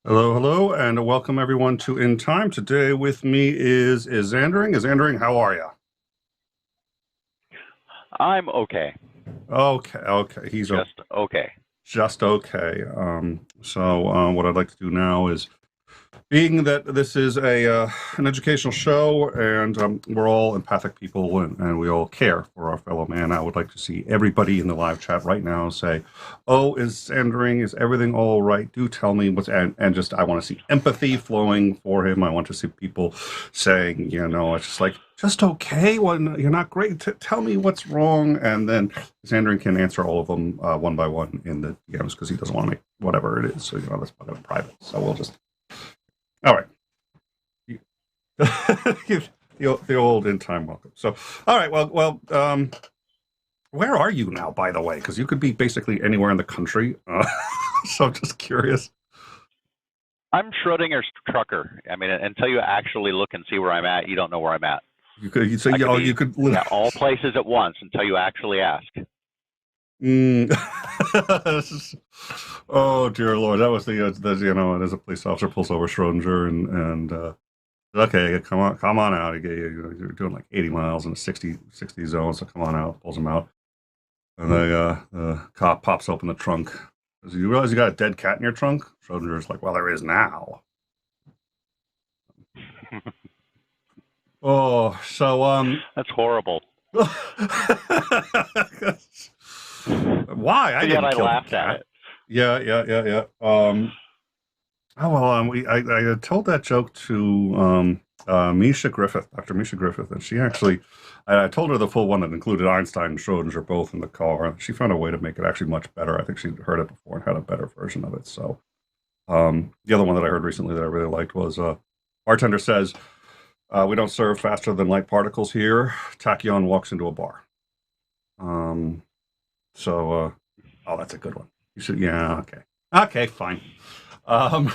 Hello, hello, and welcome everyone to In Time. Today with me is Xandering. Xandering, how are you? I'm okay. Okay, he's Just okay. just okay. What I'd like to do now is, being that this is a an educational show and we're all empathic people and we all care for our fellow man, I would like to see everybody in the live chat right now say, "Oh, is Sandering? Is everything all right? Do tell me what's," and just I want to see empathy flowing for him. I want to see people saying, it's just like just okay when you're not great. Tell me what's wrong, and then Sandering can answer all of them one by one in the DMs because he doesn't want to make whatever it is. So let's put it private. So we'll just. All right. The old in time welcome. So, all right. Where are you now, by the way? Because you could be basically anywhere in the country. So I'm just curious. I'm Schrodinger's trucker. I mean, until you actually look and see where I'm at, you don't know where I'm at. You say, I could you could. Yeah, all places at once until you actually ask. Mm. Oh dear Lord, that was as a police officer pulls over Schrodinger and okay, come on out. You're doing like 80 miles in a 60 zone, so come on out. Pulls him out, and the cop pops open the trunk. Does you realize you got a dead cat in your trunk? Schrodinger's like, well, there is now. Oh, so That's horrible. Why? I But yet didn't I kill the laughed at cat. it. Yeah. I told that joke to Misha Griffith, Dr. Misha Griffith, and she actually, I told her the full one that included Einstein and Schrodinger both in the car. She found a way to make it actually much better. I think she'd heard it before and had a better version of it. So the other one that I heard recently that I really liked was bartender says, "We don't serve faster than light particles here." Tachyon walks into a bar. Um, oh, that's a good one. You should, yeah, okay, fine. Um,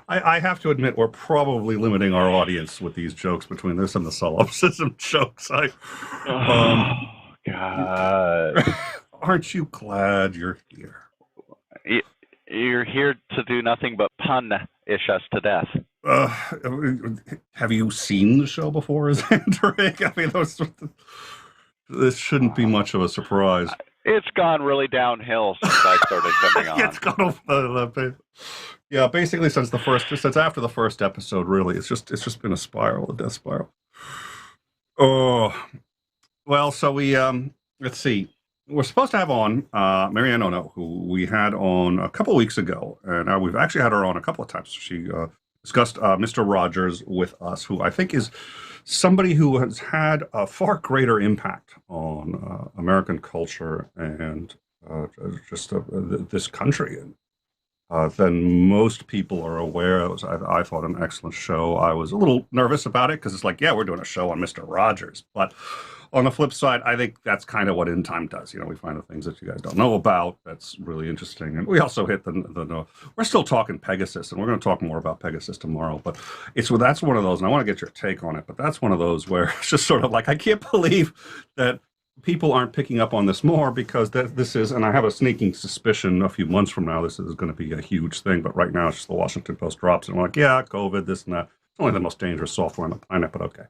I have to admit, we're probably limiting our audience with these jokes between this and the solipsism jokes. Oh, God. Aren't you glad you're here? You're here to do nothing but pun-ish us to death. Uh, have you seen the show before, is Drake? I mean, this shouldn't be much of a surprise. It's gone really downhill since I started coming on. It's gone over the yeah, basically since after the first episode, really, it's just been a death spiral. Oh, well, so we let's see. We're supposed to have on Marianne Ono, who we had on a couple of weeks ago, and we've actually had her on a couple of times. She discussed Mr. Rogers with us, who I think is somebody who has had a far greater impact on American culture and just this country than most people are aware. I thought, an excellent show. I was a little nervous about it because it's like, yeah, we're doing a show on Mr. Rogers. But on the flip side, I think that's kind of what In Time does. We find the things that you guys don't know about. That's really interesting. And we also hit we're still talking Pegasus, and we're going to talk more about Pegasus tomorrow. But that's one of those, and I want to get your take on it, but that's one of those where it's just sort of like, I can't believe that people aren't picking up on this more, because this is, and I have a sneaking suspicion a few months from now this is going to be a huge thing, but right now it's just the Washington Post drops and we're like, yeah, COVID, this and that. It's only the most dangerous software on the planet, but okay.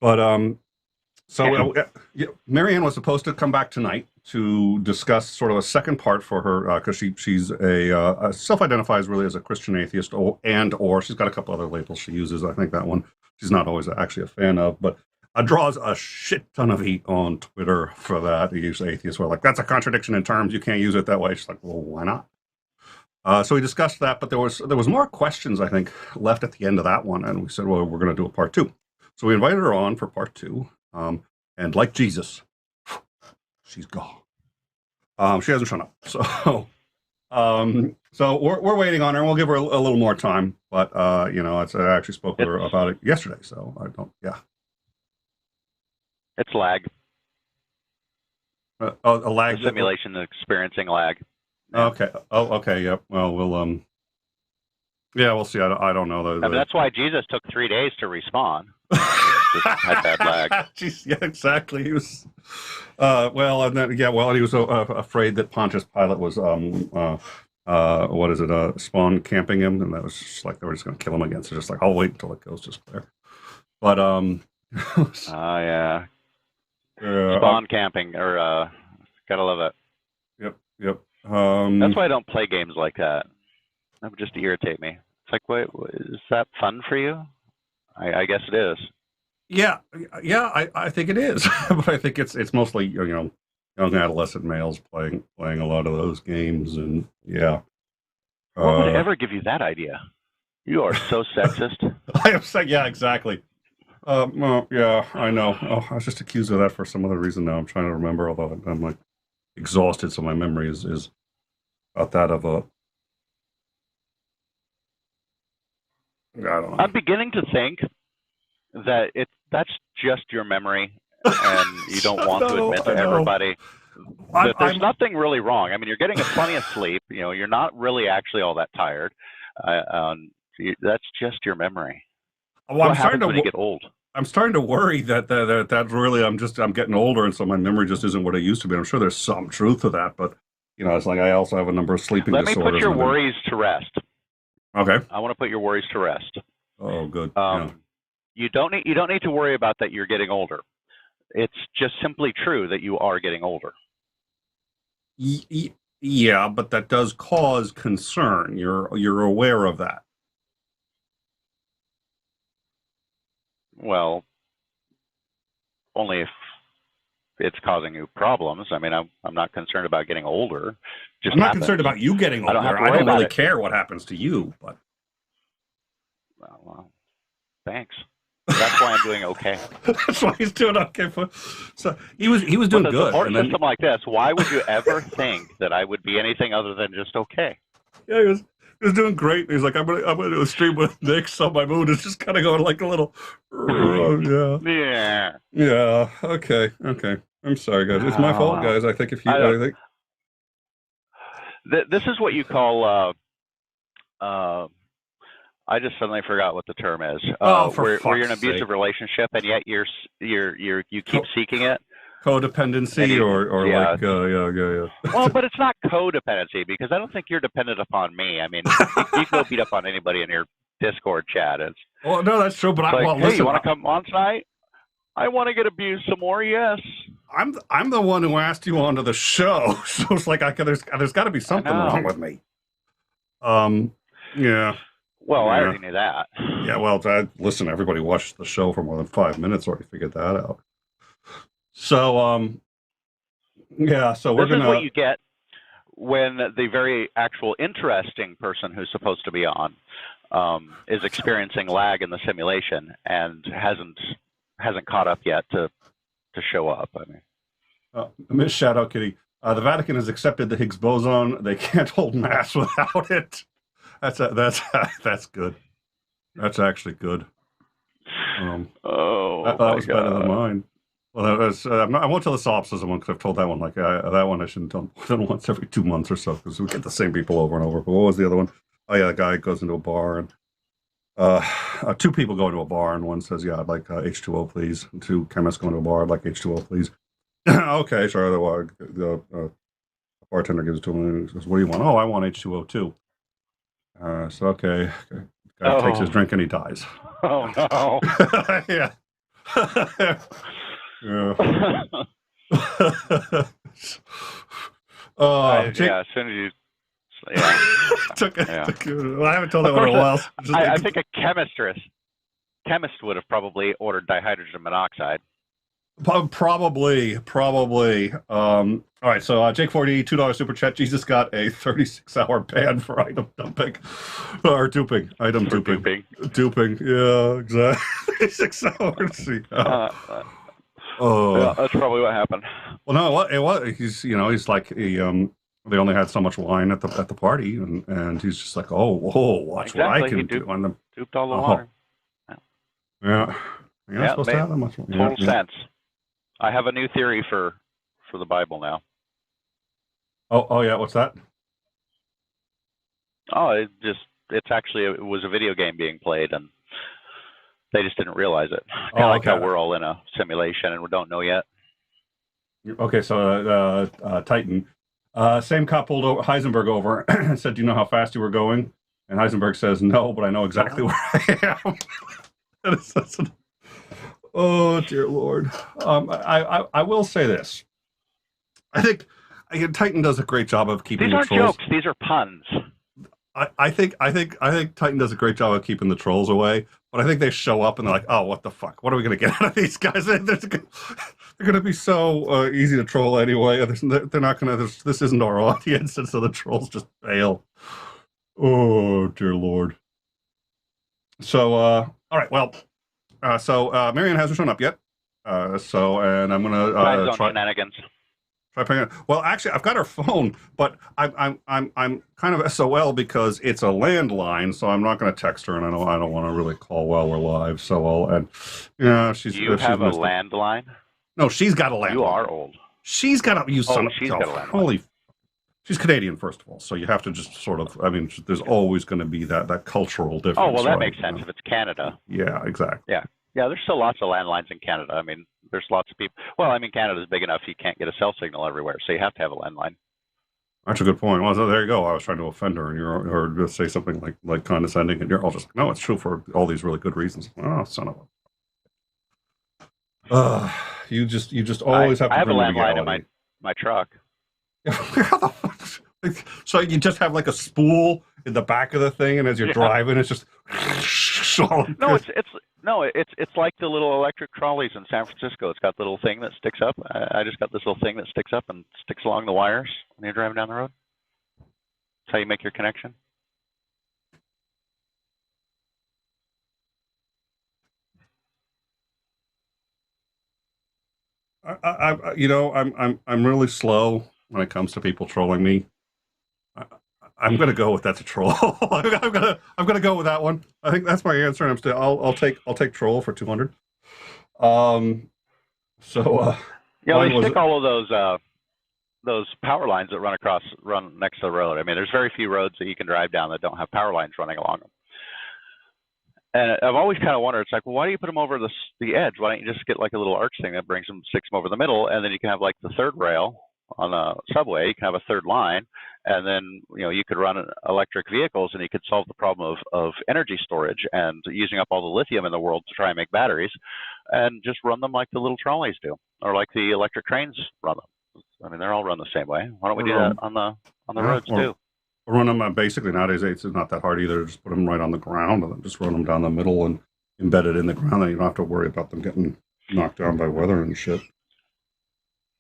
But Marianne was supposed to come back tonight to discuss sort of a second part for her, because she's a self-identifies really as a Christian atheist, or she's got a couple other labels she uses. I think that one she's not always actually a fan of, but draws a shit ton of heat on Twitter for that. He uses atheists were like, that's a contradiction in terms. You can't use it that way. She's like, well, why not? So we discussed that, but there was more questions, I think, left at the end of that one, and we said, well, we're going to do a part two. So we invited her on for part two, and like Jesus, she's gone. She hasn't shown up, so we're waiting on her, and we'll give her a little more time. But I actually spoke with her about it yesterday, so I don't. Yeah. It's lag. A lag. The simulation is experiencing lag. Yeah. Okay. Oh, okay. Yep. Well, yeah, we'll see. I don't know. That's why Jesus took 3 days to respawn. Just had bad lag. Jeez, yeah, exactly. He was, and he was afraid that Pontius Pilate was what is it? Spawn camping him, and that was just like they were just going to kill him again. So just like I'll wait until it goes just clear. But yeah, yeah, spawn camping, or gotta love it. Yep. That's why I don't play games like that. That would just irritate me. It's like, wait, is that fun for you? I guess it is. Yeah, I think it is, but I think it's mostly young adolescent males playing a lot of those games, and yeah. What would ever give you that idea? You are so sexist. I am saying, yeah, exactly. Well, yeah, I know. Oh, I was just accused of that for some other reason now. I'm trying to remember, although I'm like exhausted, so my memory is about that of a. I don't know. I'm beginning to think that that's just your memory, and you don't want to admit to everybody that there's nothing really wrong. I mean, you're getting plenty of sleep. You're not really actually all that tired. That's just your memory. Well, what happens when you get old? I'm starting to worry that really I'm getting older, and so my memory just isn't what it used to be. I'm sure there's some truth to that, but it's like I also have a number of sleeping disorders. Let me put your worries to rest. Okay. I want to put your worries to rest. Oh, good. You don't need to worry about that you're getting older. It's just simply true that you are getting older. Yeah, but that does cause concern. You're aware of that. Well, only if it's causing you problems. I mean, I'm not concerned about getting older. I'm not concerned about you getting older. I don't really care what happens to you, but. Well, thanks. That's why I'm doing okay. That's why he's doing okay. So he was doing good. With a support system like this, why would you ever think that I would be anything other than just okay? Yeah, he was doing great. He's like, I'm gonna do a stream with Nick, so my mood is just kind of going like a little. Yeah. Okay. I'm sorry, guys. It's my fault, guys. I think this is what you call. I just suddenly forgot what the term is. Where you're in an abusive relationship and yet you keep seeking it. Codependency or yeah. like yeah. Well, but it's not codependency because I don't think you're dependent upon me. I mean, you can go beat up on anybody in your Discord chat. Well, no, that's true. But hey, listen, you want to come on tonight? I want to get abused some more. Yes. I'm the one who asked you onto the show, so it's like there's got to be something wrong with me. Yeah. Well, I already knew that. Yeah, well, listen, everybody watched the show for more than 5 minutes already figured that out. So, yeah, so we're going to... This is what you get when the very actual interesting person who's supposed to be on is experiencing lag in the simulation and hasn't caught up yet to show up. I mean, Miss Shadow Kitty, the Vatican has accepted the Higgs boson. They can't hold mass without it. That's good. That's actually good. That was better than mine. Well, I won't tell the solipsism one because I've told that one. Like that one, I shouldn't tell more than once every 2 months or so because we get the same people over and over. But what was the other one? Oh yeah, the guy goes into a bar and 2 people go into a bar and one says, "Yeah, I'd like H2O, please." And 2 chemists go into a bar, "I'd like H2O, please." Okay, sure. The bartender gives it to him and he says, "What do you want?" "Oh, I want H2O too." So okay. Guy takes his drink and he dies. Oh no! Yeah. Yeah. Yeah, as soon as you. Yeah. Well, I haven't told that one in a while. I think a chemist would have probably ordered dihydrogen monoxide. Probably. All right, so Jake 40, $2 super chat. Jesus got a 36-hour ban for item dumping or duping. Item duping. Duping. Yeah, exactly. 36 hours. Yeah, that's probably what happened. Well, no, it was. He's like they only had so much wine at the party, and he's just like, watch what I can do on them. Duped all the water. Yeah. You're not supposed to have that much wine. Total sense. I have a new theory for the Bible now. Oh yeah, what's that? Oh, it was a video game being played, and they just didn't realize it. Kind of like how we're all in a simulation and we don't know yet. Okay, so Titan, Same cop pulled Heisenberg over and said, "Do you know how fast you were going?" And Heisenberg says, "No, but I know exactly where I am." Oh dear Lord. I will say this. I think Titan does a great job of keeping These the aren't trolls. jokes; these are puns. I think Titan does a great job of keeping the trolls away, but I think they show up and they're like, "Oh, what the fuck? What are we gonna get out of these guys? They're gonna be so easy to troll anyway. They're not gonna. This isn't our audience, and so the trolls just fail." Oh dear Lord. So all right, well, Marianne hasn't shown up yet. And I'm gonna try. Shenanigans. Well, actually, I've got her phone, but I'm kind of SOL because it's a landline, so I'm not going to text her, and I don't want to really call while we're live. So she's. You have a landline? No, she's got a landline. You are old. She's got a. She's got a landline. Holy. She's Canadian, first of all, so you have to just sort of. I mean, there's always going to be that cultural difference. Oh well, that makes sense if it's Canada. Yeah, exactly. Yeah. Yeah, there's still lots of landlines in Canada. I mean, there's lots of people. Well, I mean, Canada's big enough you can't get a cell signal everywhere, so you have to have a landline. That's a good point. Well, so there you go. I was trying to offend her, and or just say something like condescending, and you're all just no, it's true for all these really good reasons. Oh, son of a. You just always have to. I have a landline in my truck. So you just have like a spool in the back of the thing, and as you're driving, it's just. No, it's like the little electric trolleys in San Francisco. It's got the little thing that sticks up. I just got this little thing that sticks up and sticks along the wires when you're driving down the road. That's how you make your connection. I'm really slow when it comes to people trolling me. I'm gonna go with that's a troll. I'm gonna go with that one. I think that's my answer. And I'll take troll for 200. You stick all of those power lines that run next to the road. I mean, there's very few roads that you can drive down that don't have power lines running along them. And I've always kind of wondered, it's like, well, why do you put them over the edge? Why don't you just get like a little arch thing that sticks them over the middle, and then you can have like the third rail on a subway. You can have a third line, and then you could run electric vehicles, and you could solve the problem of energy storage and using up all the lithium in the world to try and make batteries, and just run them like the little trolleys do, or like the electric trains run them. I mean, they're all run the same way. Why don't we do that on the roads too? Run them basically nowadays. It's not that hard either. Just put them right on the ground and then just run them down the middle and embed it in the ground. And you don't have to worry about them getting knocked down by weather and shit.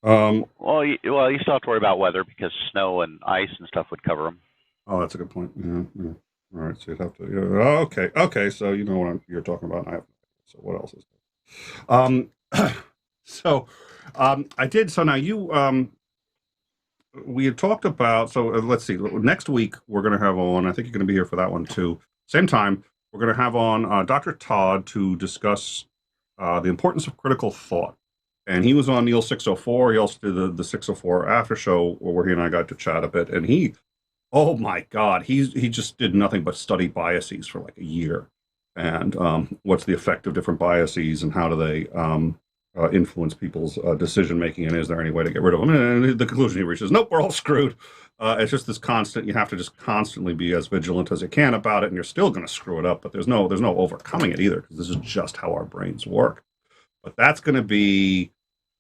Well, you still have to worry about weather because snow and ice and stuff would cover them. Oh, that's a good point. Yeah. All right, so you'd have to. Yeah, okay. So you know what you're talking about. So what else is there? I did. So now you. We had talked about. So let's see. Next week we're going to have on. I think you're going to be here for that one too. Same time we're going to have on Dr. Todd to discuss the importance of critical thought. And he was on Neil 604. He also did the 604 after show where he and I got to chat a bit. And oh my God, he just did nothing but study biases for like a year. And what's the effect of different biases and how do they influence people's decision making? And is there any way to get rid of them? And the conclusion he reaches, nope, we're all screwed. It's just this constant. You have to just constantly be as vigilant as you can about it, and you're still going to screw it up. But there's no overcoming it either because this is just how our brains work. But that's going to be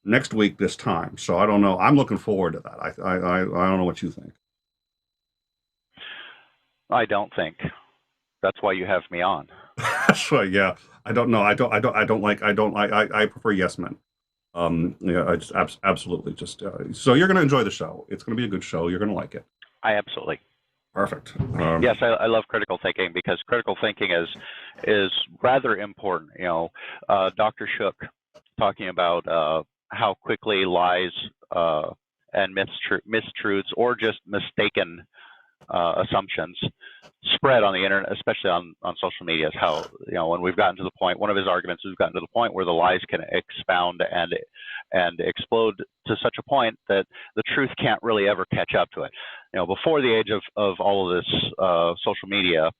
next week this time. So I don't know. I'm looking forward to that. I don't know what you think. I don't think. That's why you have me on. That's right. Yeah. I don't know. I prefer yes men. I just absolutely just. So you're going to enjoy the show. It's going to be a good show. You're going to like it. I absolutely. Perfect. Yes, I love critical thinking because critical thinking is rather important. Dr. Shook talking about how quickly lies and mistruths or just mistaken assumptions spread on the internet, especially on social media. Is how when we've gotten to the point. One of his arguments is we've gotten to the point where the lies can expound and explode to such a point that the truth can't really ever catch up to it. Before the age of all of this social media,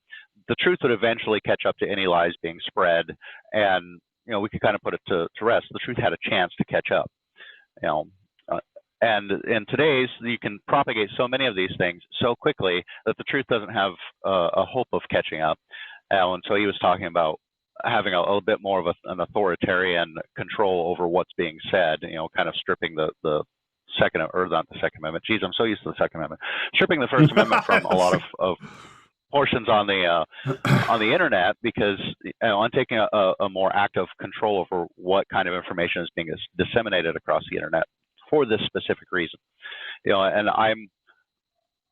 the truth would eventually catch up to any lies being spread, and we could kind of put it to rest. The truth had a chance to catch up. And in today's, you can propagate so many of these things so quickly that the truth doesn't have a hope of catching up. And so he was talking about having a little bit more of an authoritarian control over what's being said, kind of stripping the Second, or not the Second Amendment. Geez, I'm so used to the Second Amendment. Stripping the First Amendment from a lot of portions on the internet, because I'm taking a more active control over what kind of information is being disseminated across the internet for this specific reason. And I'm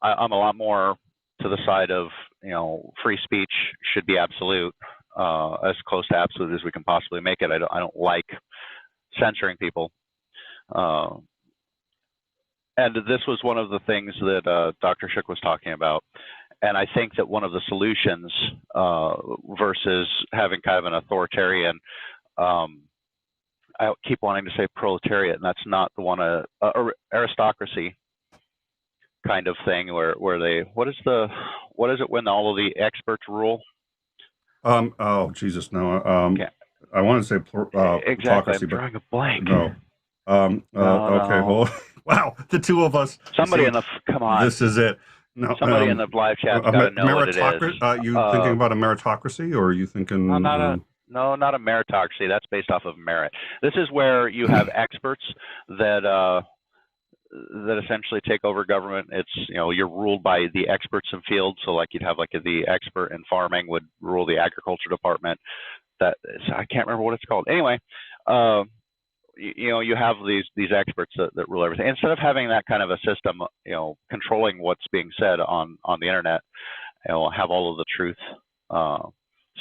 a lot more to the side of free speech should be absolute, as close to absolute as we can possibly make it. I don't like censoring people. And this was one of the things that Dr. Shook was talking about. And I think that one of the solutions versus having kind of an authoritarian, I keep wanting to say proletariat, and that's not the one, aristocracy kind of thing where they, what is it when all of the experts rule? Oh, Jesus, no. I want to say exactly. I'm drawing a blank. No. Okay, well, wow, the two of us. Somebody come on. This is it. No, somebody in the live chat's got to know what it is. You thinking about a meritocracy, or are you thinking? No, not a meritocracy. That's based off of merit. This is where you have experts that essentially take over government. It's you're ruled by the experts in fields. So like you'd have like the expert in farming would rule the agriculture department. I can't remember what it's called. Anyway. You have these experts that rule everything. Instead of having that kind of a system, controlling what's being said on the internet, have all of the truth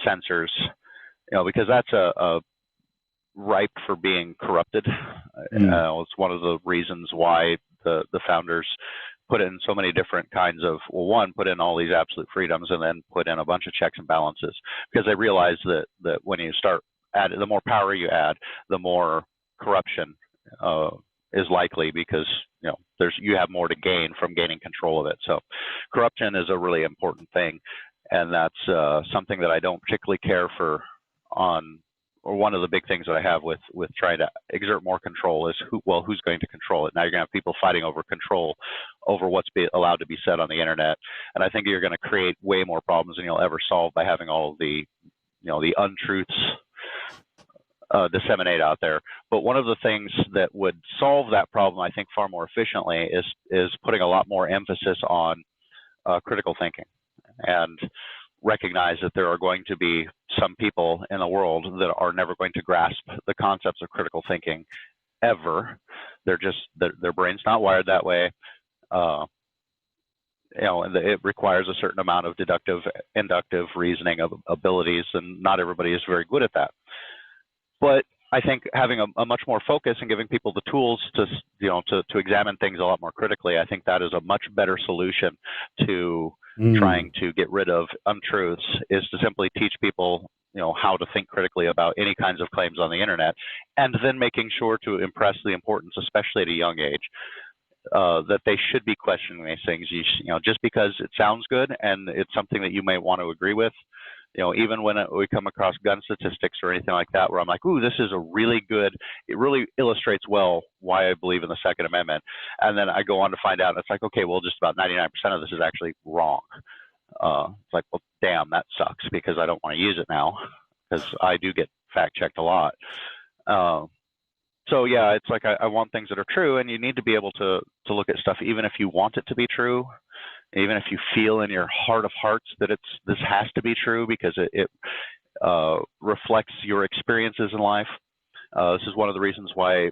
censors, because that's a ripe for being corrupted. It's one of the reasons why the founders put in so many different kinds of, one, put in all these absolute freedoms, and then put in a bunch of checks and balances, because they realize that when you start the more power you add, the more corruption is likely, because you have more to gain from gaining control of it. So corruption is a really important thing, and that's something that I don't particularly care for or one of the big things that I have with trying to exert more control is who's going to control it. Now you're going to have people fighting over control over what's allowed to be said on the internet, and I think you're going to create way more problems than you'll ever solve by having all of the the untruths disseminate out there. But one of the things that would solve that problem, I think, far more efficiently is putting a lot more emphasis on critical thinking, and recognize that there are going to be some people in the world that are never going to grasp the concepts of critical thinking ever. Their brain's not wired that way. And it requires a certain amount of deductive, inductive reasoning of abilities, and not everybody is very good at that. But I think having a much more focus and giving people the tools to examine things a lot more critically, I think that is a much better solution to trying to get rid of untruths, is to simply teach people how to think critically about any kinds of claims on the internet, and then making sure to impress the importance, especially at a young age, that they should be questioning these things. Just because it sounds good and it's something that you may want to agree with, even when we come across gun statistics or anything like that, where I'm like, ooh, this is it really illustrates well why I believe in the Second Amendment. And then I go on to find out, and it's like, okay, well, just about 99% of this is actually wrong. It's like, well, damn, that sucks, because I don't want to use it now, because I do get fact checked a lot. So yeah, it's like I want things that are true, and you need to be able to look at stuff even if you want it to be true, even if you feel in your heart of hearts that this has to be true because it reflects your experiences in life. This is one of the reasons why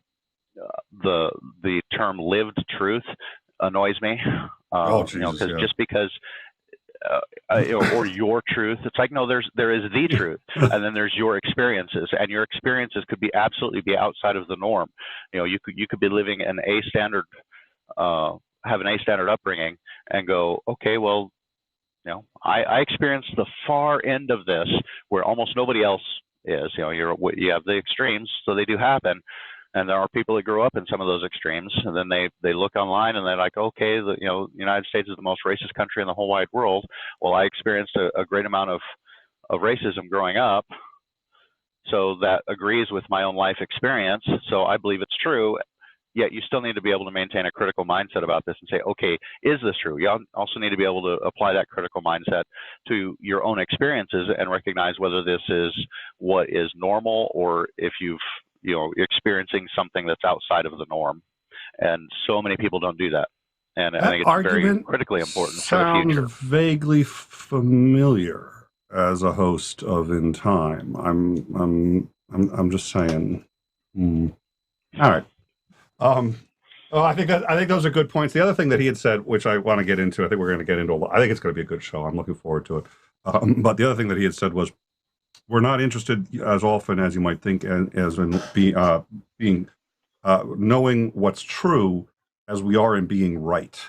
the term "lived truth" annoys me. Just because. Or your truth. It's like, no, there is the truth, and then there's your experiences, and your experiences could absolutely be outside of the norm. You could be living an A standard, have an A standard upbringing, and go, okay, well, I experienced the far end of this where almost nobody else is. You have the extremes, so they do happen. And there are people that grow up in some of those extremes, and then they look online and they're like, okay, the United States is the most racist country in the whole wide world. Well, I experienced a great amount of racism growing up, so that agrees with my own life experience. So I believe it's true, yet you still need to be able to maintain a critical mindset about this and say, okay, is this true? You also need to be able to apply that critical mindset to your own experiences and recognize whether this is what is normal or if you're experiencing something that's outside of the norm. And so many people don't do that. And I think it's very critically important for the future. Sounds vaguely familiar as a host of In Time. I'm just saying. All right. I think those are good points. The other thing that he had said, which I want to get into, I think we're going to get into a lot. I think it's going to be a good show. I'm looking forward to it. But the other thing that he had said was, we're not interested as often as you might think, as in being knowing what's true, as we are in being right.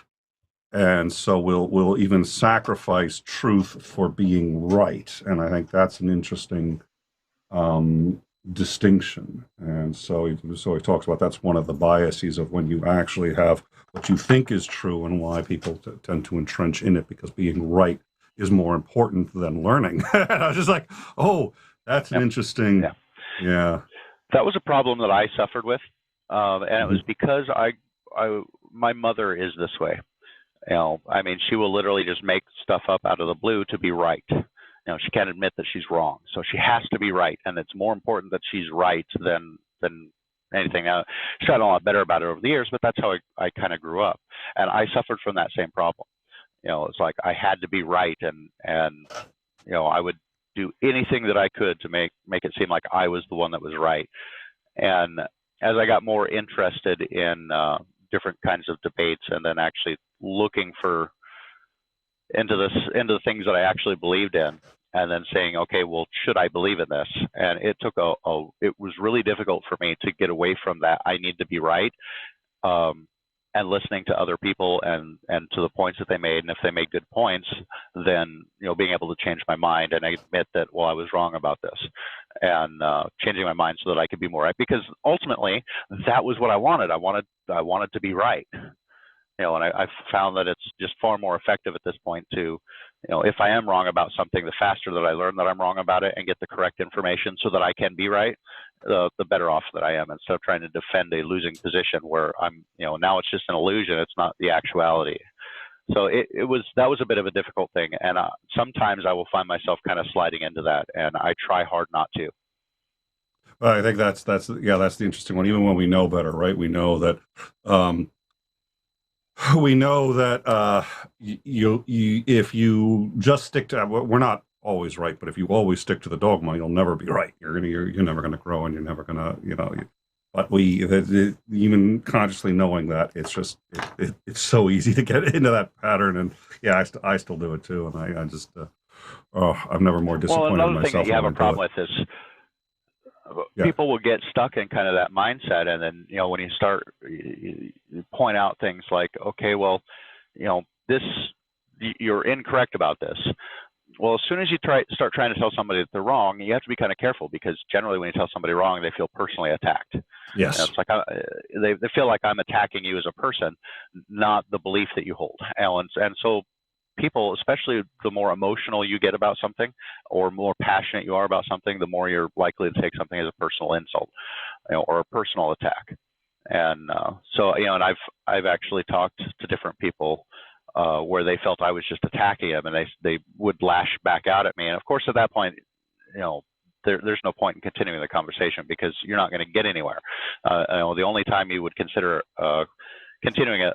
And so we'll even sacrifice truth for being right. And I think that's an interesting distinction. And so he talks about that's one of the biases of when you actually have what you think is true and why people tend to entrench in it, because being right is more important than learning. And I was just like, oh, that's an interesting, yeah. That was a problem that I suffered with. And it was because my mother is this way. I mean, she will literally just make stuff up out of the blue to be right. She can't admit that she's wrong, so she has to be right, and it's more important that she's right than anything else. She's gotten a lot better about it over the years, but that's how I kind of grew up, and I suffered from that same problem. It's like I had to be right, and I would do anything that I could to make it seem like I was the one that was right. And as I got more interested in different kinds of debates, and then actually looking into the things that I actually believed in, and then saying, okay, well, should I believe in this? And it took it was really difficult for me to get away from that. I need to be right, and listening to other people and to the points that they made. And if they made good points, then, being able to change my mind and admit that, well, I was wrong about this, and changing my mind so that I could be more right, because ultimately that was what I wanted. I wanted to be right. And I've found that it's just far more effective at this point to, if I am wrong about something, the faster that I learn that I'm wrong about it and get the correct information so that I can be right, the better off that I am, instead of trying to defend a losing position where I'm, now it's just an illusion. It's not the actuality. So that was a bit of a difficult thing. And sometimes I will find myself kind of sliding into that, and I try hard not to. Well, I think that's the interesting one. Even when we know better, right? We know that, if you just stick to, we're not always right, but if you always stick to the dogma, you'll never be right. You're never gonna grow, and you're never gonna, But even consciously knowing that, it's just it's so easy to get into that pattern, and I still do it too, and I just I'm never more disappointed in myself. Well, another thing that you have a problem with is people will get stuck in kind of that mindset, and then when you start you point out things like, okay, well, you're incorrect about this. Well, as soon as you start trying to tell somebody that they're wrong, you have to be kind of careful, because generally when you tell somebody wrong, they feel personally attacked. Yes. And it's like they feel like I'm attacking you as a person, not the belief that you hold. And so people, especially the more emotional you get about something or more passionate you are about something, the more you're likely to take something as a personal insult, or a personal attack. And and I've actually talked to different people where they felt I was just attacking them, and they would lash back out at me. And of course, at that point, there's no point in continuing the conversation, because you're not going to get anywhere. The only time you would consider continuing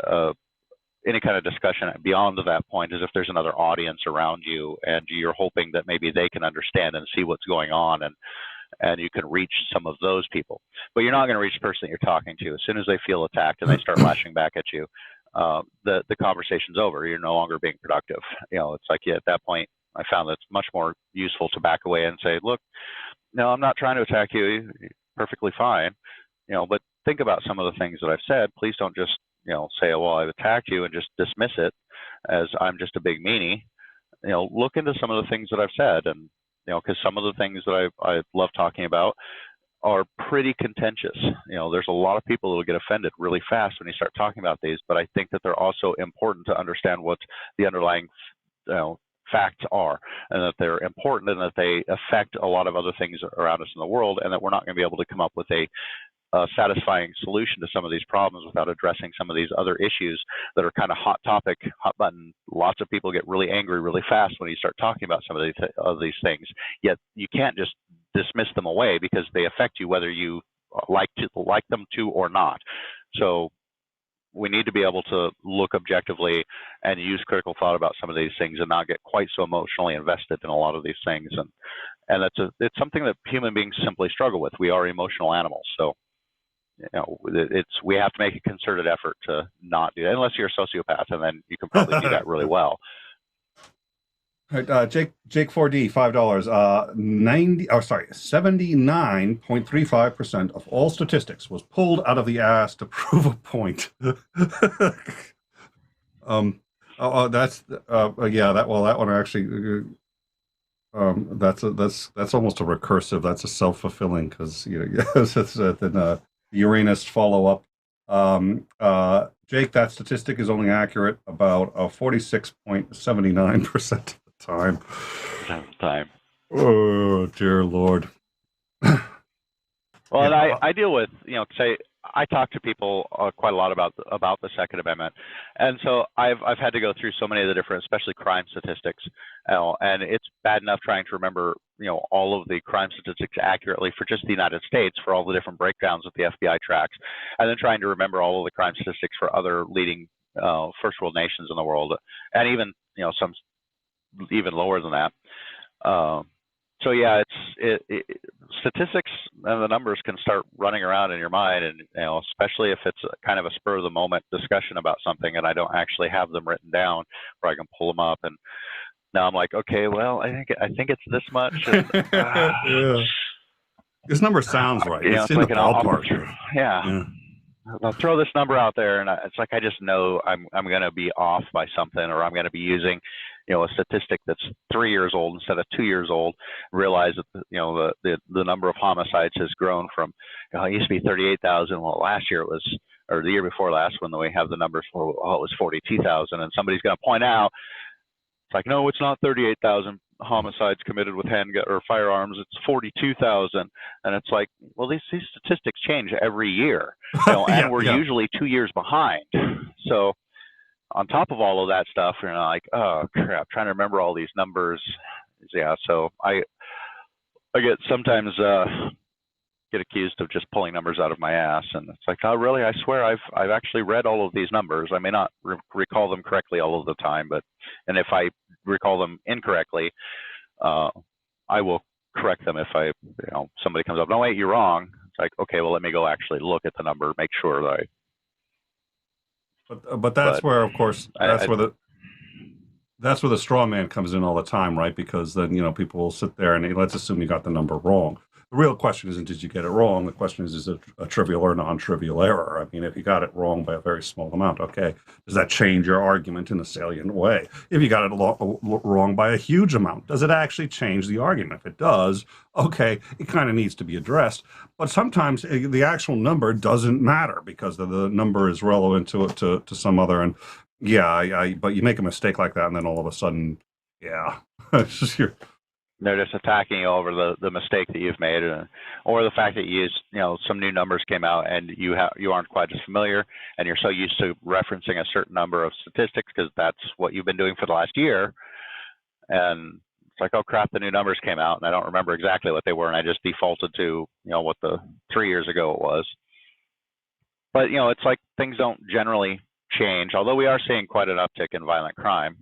any kind of discussion beyond that point is if there's another audience around you, and you're hoping that maybe they can understand and see what's going on, and you can reach some of those people. But you're not going to reach the person that you're talking to. As soon as they feel attacked and they start lashing back at you, the conversation's over. You're no longer being productive. It's like, at that point, I found that it's much more useful to back away and say, look, no, I'm not trying to attack you. You're perfectly fine. But think about some of the things that I've said. Please don't just say, well, I've attacked you, and just dismiss it as I'm just a big meanie. Look into some of the things that I've said, and because some of the things that I love talking about are pretty contentious. There's a lot of people who will get offended really fast when you start talking about these, but I think that they're also important to understand what the underlying facts are, and that they're important, and that they affect a lot of other things around us in the world, and that we're not going to be able to come up with a a satisfying solution to some of these problems without addressing some of these other issues that are kind of hot topic, hot button. Lots of people get really angry really fast when you start talking about some of these things. Yet you can't just dismiss them away because they affect you whether you like them to or not. So we need to be able to look objectively and use critical thought about some of these things and not get quite so emotionally invested in a lot of these things. And it's something that human beings simply struggle with. We are emotional animals, so we have to make a concerted effort to not do that, unless you're a sociopath, and then you can probably do that really well. Jake 4D, $5. 79.35% of all statistics was pulled out of the ass to prove a point. That one actually. That's almost a recursive. That's a self-fulfilling, because then Uranus follow-up. Jake, that statistic is only accurate about 46.79% of the time. Oh dear Lord. Well, and I deal with, say, I talk to people quite a lot about the Second Amendment, and so I've had to go through so many of the different, especially crime statistics, and it's bad enough trying to remember all of the crime statistics accurately for just the United States, for all the different breakdowns that the FBI tracks, and then trying to remember all of the crime statistics for other leading first world nations in the world, and even some even lower than that. So yeah, statistics and the numbers can start running around in your mind, and especially if it's kind of a spur of the moment discussion about something, and I don't actually have them written down where I can pull them up, and now I'm like, okay, well, I think it's this much. And, yeah. This number sounds right. It's in like the ballpark. Yeah. I'll throw this number out there, and it's like I just know I'm going to be off by something, or I'm going to be using a statistic that's 3 years old instead of 2 years old. Realize that the number of homicides has grown from it used to be 38,000. Well, last year it was, or the year before last, when we have the numbers for it was 42,000, and somebody's going to point out, it's like, no, it's not 38,000 homicides committed with handgun or firearms, it's 42,000, and it's like, well, these statistics change every year, and we're usually 2 years behind. So on top of all of that stuff, like, oh crap, trying to remember all these numbers. Yeah, so I get sometimes get accused of just pulling numbers out of my ass, and it's like, oh really? I swear I've actually read all of these numbers. I may not recall them correctly all of the time, and if I recall them incorrectly, I will correct them if somebody comes up, no wait, you're wrong. It's like, okay, well, let me go actually look at the number, make sure that But that's where, of course, that's where the straw man comes in all the time, right? Because then people will sit there and let's assume you got the number wrong. The real question isn't did you get it wrong. The question is it a trivial or non-trivial error? I mean, if you got it wrong by a very small amount, okay, does that change your argument in a salient way? If you got it wrong by a huge amount, does it actually change the argument? If it does, okay, it kind of needs to be addressed. But sometimes the actual number doesn't matter because the number is relevant to some other. And but you make a mistake like that, and then all of a sudden, it's just they're just attacking you over the mistake that you've made, or the fact that some new numbers came out and you aren't quite as familiar, and you're so used to referencing a certain number of statistics because that's what you've been doing for the last year, and it's like, oh crap, the new numbers came out and I don't remember exactly what they were, and I just defaulted to what the 3 years ago it was. But it's like things don't generally change, although we are seeing quite an uptick in violent crime.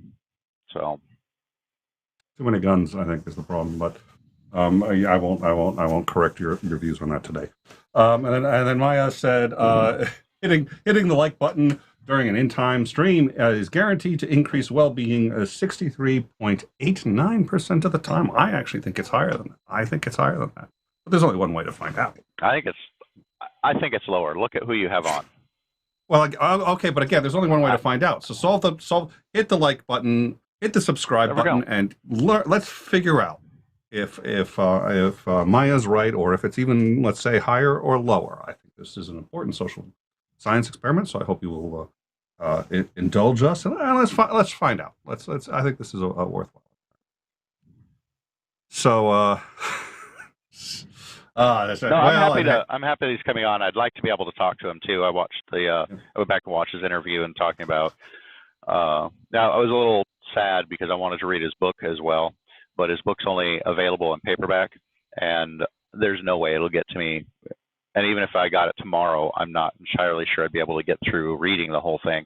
So. Too many guns, I think, is the problem. But I won't correct your views on that today. And then Maya said, hitting the like button during an in-time stream is guaranteed to increase well-being 63.89% of the time. I actually think it's higher than that. But there's only one way to find out. I think it's lower. Look at who you have on. Well, okay, but again, there's only one way to find out. So hit the like button. Hit the subscribe button and let's figure out if Maya's right, or if it's even, let's say, higher or lower. I think this is an important social science experiment, so I hope you will indulge us, and let's find out. Let's. I think this is a worthwhile. So That's right. No, Well, I'm happy that he's coming on. I'd like to be able to talk to him too. I went back and watched his interview and talking about. Now I was a little sad because I wanted to read his book as well, but his book's only available in paperback, and there's no way it'll get to me. And even if I got it tomorrow, I'm not entirely sure I'd be able to get through reading the whole thing,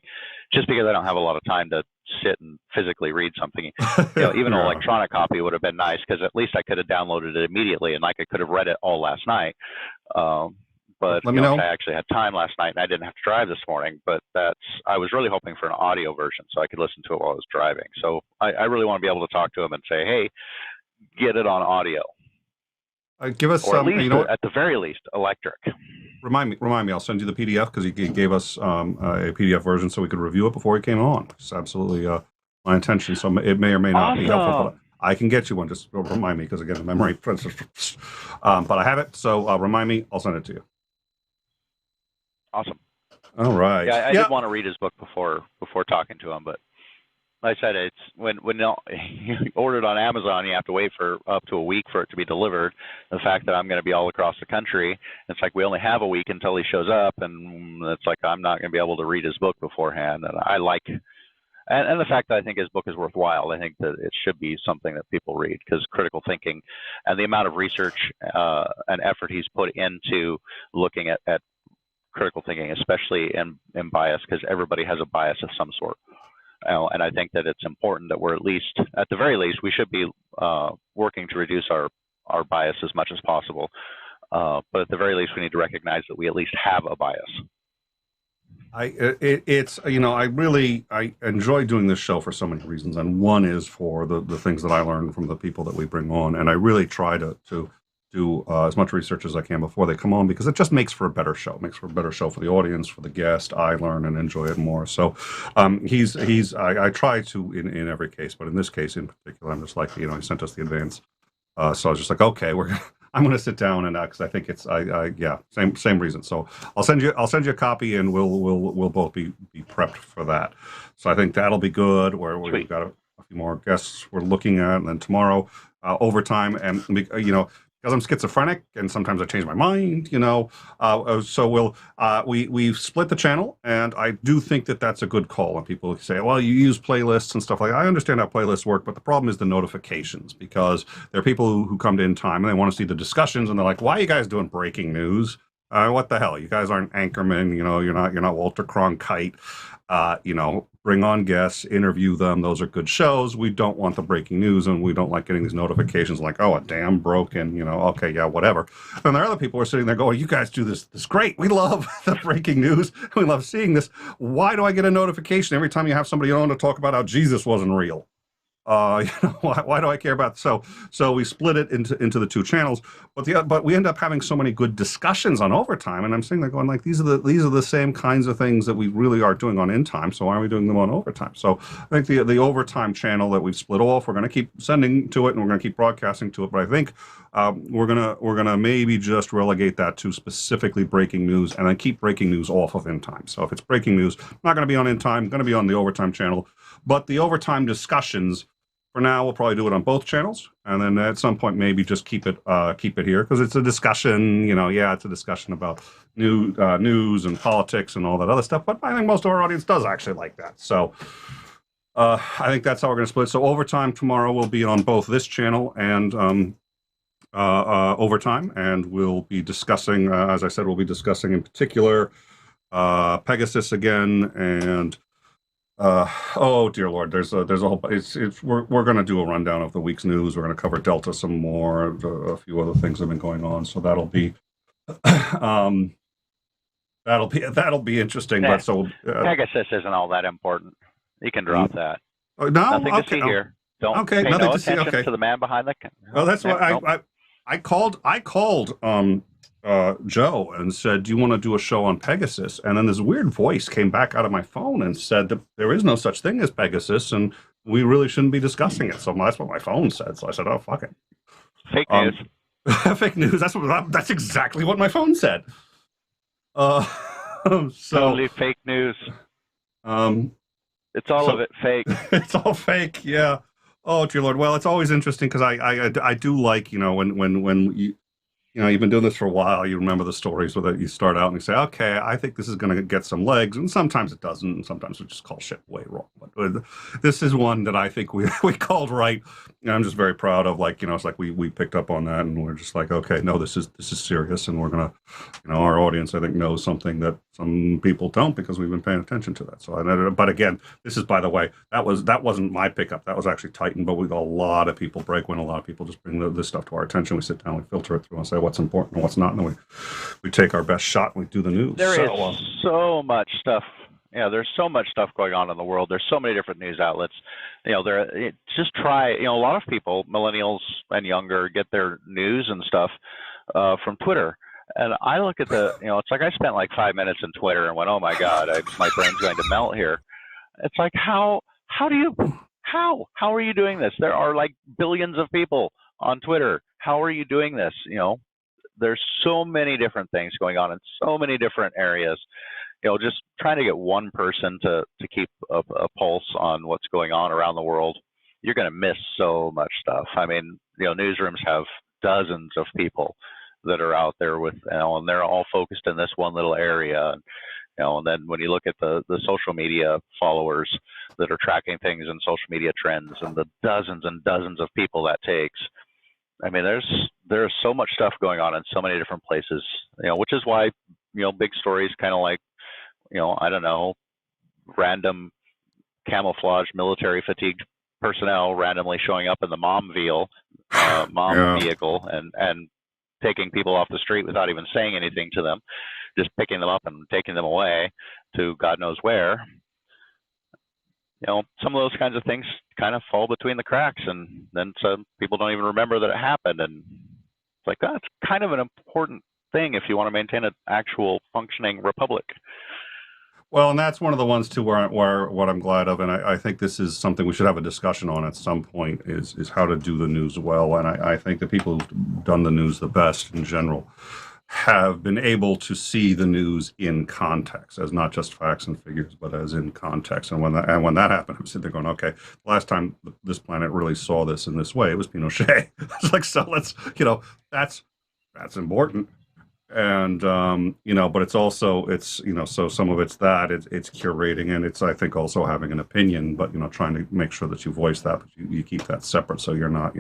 just because I don't have a lot of time to sit and physically read something. Even an electronic copy would have been nice, because at least I could have downloaded it immediately, and like I could have read it all last night. But Let me know. I actually had time last night, and I didn't have to drive this morning. But I was really hoping for an audio version so I could listen to it while I was driving. So I really want to be able to talk to him and say, hey, get it on audio. Give us or at some, least, at the very least, electric. Remind me. I'll send you the PDF, because he gave us a PDF version so we could review it before he came on. It's absolutely my intention. So it may or may not be helpful, but I can get you one. Just remind me, because again, the memory. But I have it, so remind me. I'll send it to you. Awesome. All right. Yeah, I did want to read his book before talking to him, but like I said, it's when you order it on Amazon, you have to wait for up to a week for it to be delivered. The fact that I'm going to be all across the country, it's like we only have a week until he shows up, and it's like I'm not going to be able to read his book beforehand. And I like, and the fact that I think his book is worthwhile. I think that it should be something that people read, because critical thinking and the amount of research and effort he's put into looking at critical thinking, especially in bias, because everybody has a bias of some sort. And I think that it's important that we're at the very least, we should be working to reduce our bias as much as possible. But at the very least, we need to recognize that we at least have a bias. I enjoy doing this show for so many reasons, and one is for the things that I learn from the people that we bring on, and I really try to do as much research as I can before they come on, because it just makes for a better show. It makes for a better show for the audience, for the guest. I learn and enjoy it more. So I try to in every case, but in this case in particular, I'm just like, he sent us the advance. So I was just like, okay, I'm going to sit down, and because I think it's same reason. So I'll send you a copy, and we'll both be prepped for that. So I think that'll be good. We've got a few more guests we're looking at, and then tomorrow overtime, and because I'm schizophrenic and sometimes I change my mind, so we've split the channel, and I do think that that's a good call. And people say, well, you use playlists and stuff like that. I understand how playlists work, but the problem is the notifications, because there are people who come to In Time and they want to see the discussions, and they're like, why are you guys doing breaking news? What the hell? You guys aren't anchormen, you're not Walter Cronkite. Bring on guests, interview them. Those are good shows. We don't want the breaking news, and we don't like getting these notifications like, oh, a dam broken, okay, yeah, whatever. And there are other people who are sitting there going, you guys do this great. We love the breaking news. We love seeing this. Why do I get a notification every time you have somebody on to talk about how Jesus wasn't real? Why do I care about it? So we split it into the two channels, but we end up having so many good discussions on Overtime, and I'm sitting there going, like, these are the same kinds of things that we really are doing on In Time. So why are we doing them on Overtime? So I think the Overtime channel that we've split off, we're going to keep sending to it, and we're going to keep broadcasting to it. But I think we're gonna maybe just relegate that to specifically breaking news, and then keep breaking news off of In Time. So if it's breaking news, not going to be on In Time, going to be on the Overtime channel. But the Overtime discussions, for now, we'll probably do it on both channels, and then at some point maybe just keep it here, because it's a discussion. It's a discussion about news and politics and all that other stuff. But I think most of our audience does actually like that. So I think that's how we're going to split. So Overtime tomorrow will be on both this channel and Overtime, and we'll be discussing, as I said, we'll be discussing in particular Pegasus again, and oh dear Lord, there's a whole. We're going to do a rundown of the week's news. We're going to cover Delta some more. A few other things have been going on, so that'll be that'll be interesting. Yeah. But so Pegasus isn't all that important. You can drop that. No, nothing okay, to see here. Don't pay nothing no to see. attention to the man behind the. Well, that's why I called Joe and said, do you want to do a show on Pegasus? And then this weird voice came back out of my phone and said that there is no such thing as Pegasus, and we really shouldn't be discussing it. So that's what my phone said. So I said, oh, fuck it. Fake news. Fake news. That's exactly what my phone said. Totally fake news. It's all of it fake. It's all fake. Yeah. Oh dear Lord. Well, it's always interesting, because I do like, when you you've been doing this for a while. You remember the stories where you start out and you say, okay, I think this is going to get some legs. And sometimes it doesn't. And sometimes we just call shit way wrong. But this is one that I think we called right. And I'm just very proud of, it's like we picked up on that and we're just like, okay, no, this is serious. And we're going to, our audience, I think, knows something that some people don't because we've been paying attention to that. So, but again, this is, by the way, that wasn't my pickup. That was actually Titan, but we got a lot of people break when a lot of people just bring this stuff to our attention. We sit down, we filter it through and say what's important and what's not, and then we take our best shot and we do the news. There is so much stuff. Yeah, there's so much stuff going on in the world. There's so many different news outlets. Just try. A lot of people, millennials and younger, get their news and stuff from Twitter. And I look at it's like I spent like 5 minutes in Twitter and went, oh my God, my brain's going to melt here. It's like, how are you doing this? There are like billions of people on Twitter. How are you doing this? There's so many different things going on in so many different areas. Just trying to get one person to keep a pulse on what's going on around the world, you're going to miss so much stuff. I mean, newsrooms have dozens of people that are out there with, and they're all focused in this one little area. And then when you look at the social media followers that are tracking things in social media trends and the dozens and dozens of people that takes, I mean, there's so much stuff going on in so many different places, which is why, big stories kind of like, I don't know, random camouflage military fatigued personnel randomly showing up in the mom vehicle and taking people off the street without even saying anything to them, just picking them up and taking them away to God knows where. Some of those kinds of things kind of fall between the cracks, and then some people don't even remember that it happened. And it's like, that's kind of an important thing if you want to maintain an actual functioning republic. Well, and that's one of the ones too where what I'm glad of, and I think this is something we should have a discussion on at some point, is how to do the news well. And I think the people who've done the news the best in general have been able to see the news in context, as not just facts and figures, but as in context. And when that happened, I'm sitting there going, okay, the last time this planet really saw this in this way, it was Pinochet. It's like, so let's, that's important. And, but it's also, so some of it's that, it's curating, and it's, I think, also having an opinion, but, trying to make sure that you voice that, but you keep that separate so you're not,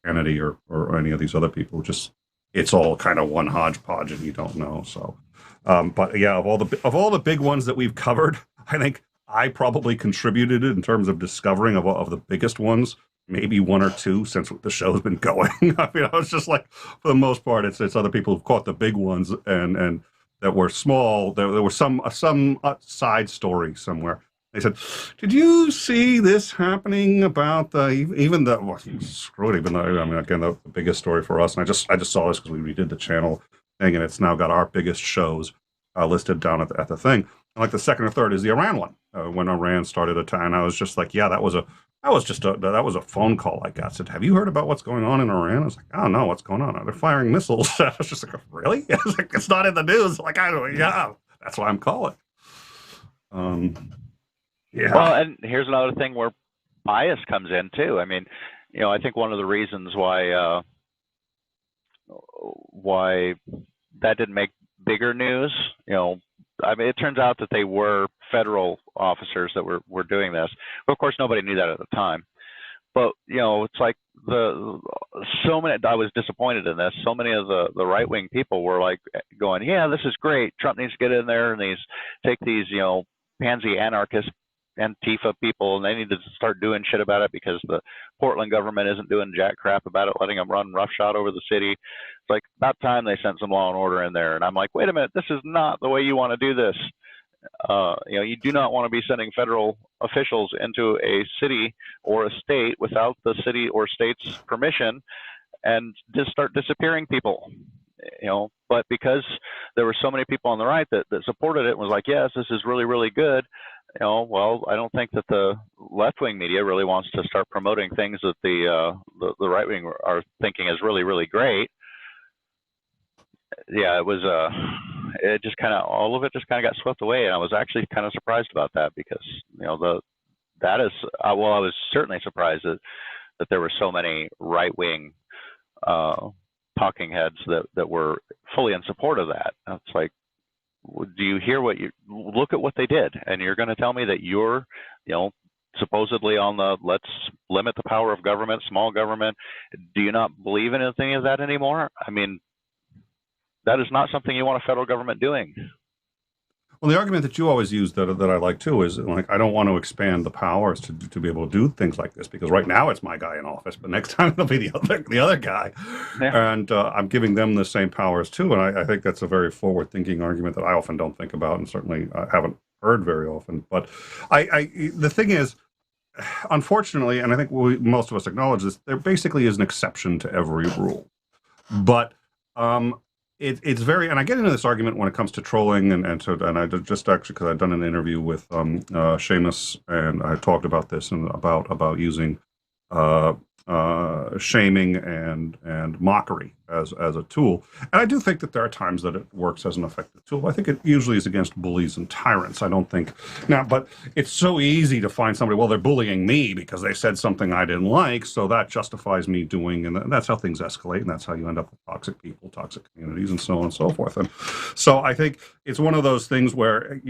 Kennedy or any of these other people, just, it's all kind of one hodgepodge and you don't know. So, but yeah, of all the big ones that we've covered, I think I probably contributed in terms of discovering of the biggest ones. Maybe one or two since the show's been going. I mean, I was just like, for the most part, it's other people who've caught the big ones and that were small. There was some side story somewhere. They said, "Did you see this happening about Schrodinger?" Even though, I mean, again, the biggest story for us. And I just saw this because we redid the channel thing, and it's now got our biggest shows listed down at the thing. And like the second or third is the Iran one. When Iran started attacking, I was just like, yeah, that was a phone call I got. I said, have you heard about what's going on in Iran? I was like, I don't know what's going on. They're firing missiles. I was just like, really? I was like, it's not in the news. Like, yeah, that's why I'm calling. Yeah. Well, and here's another thing where bias comes in too. I mean, I think one of the reasons why that didn't make bigger news, I mean, it turns out that they were federal officers that were doing this. But of course, nobody knew that at the time. But, it's like I was disappointed in this. So many of the right-wing people were like going, yeah, this is great. Trump needs to get in there and take these, pansy anarchist Antifa people, and they need to start doing shit about it because the Portland government isn't doing jack crap about it, letting them run roughshod over the city. It's like about time they sent some law and order in there. And I'm like, wait a minute, this is not the way you want to do this. You do not want to be sending federal officials into a city or a state without the city or state's permission and just start disappearing people. But because there were so many people on the right that supported it and was like, yes, this is really, really good. Well, I don't think that the left-wing media really wants to start promoting things that the right-wing are thinking is really, really great. Yeah, it was it just kind of, all of it just kind of got swept away, and I was actually kind of surprised about that because I was certainly surprised that there were so many right-wing talking heads that were fully in support of that. And it's like, do you hear what you look at what they did, and you're going to tell me that you're, supposedly on the let's limit the power of government, small government? Do you not believe in any of that anymore? I mean, that is not something you want a federal government doing. Well, the argument that you always use that I like too is like, I don't want to expand the powers to be able to do things like this, because right now it's my guy in office, but next time it'll be the other guy, and I'm giving them the same powers too. And I think that's a very forward-thinking argument that I often don't think about, and certainly haven't heard very often. But the thing is, unfortunately, and I think most of us acknowledge this, there basically is an exception to every rule, but it's very, and I get into this argument when it comes to trolling, and I just actually, because I've done an interview with Seamus, and I talked about this and about using shaming and mockery as a tool. And I do think that there are times that it works as an effective tool. I think it usually is against bullies and tyrants. I don't think now, but it's so easy to find somebody, well, they're bullying me because they said something I didn't like, so that justifies me doing, and that's how things escalate, and that's how you end up with toxic people, toxic communities, and so on and so forth. And so I think it's one of those things where,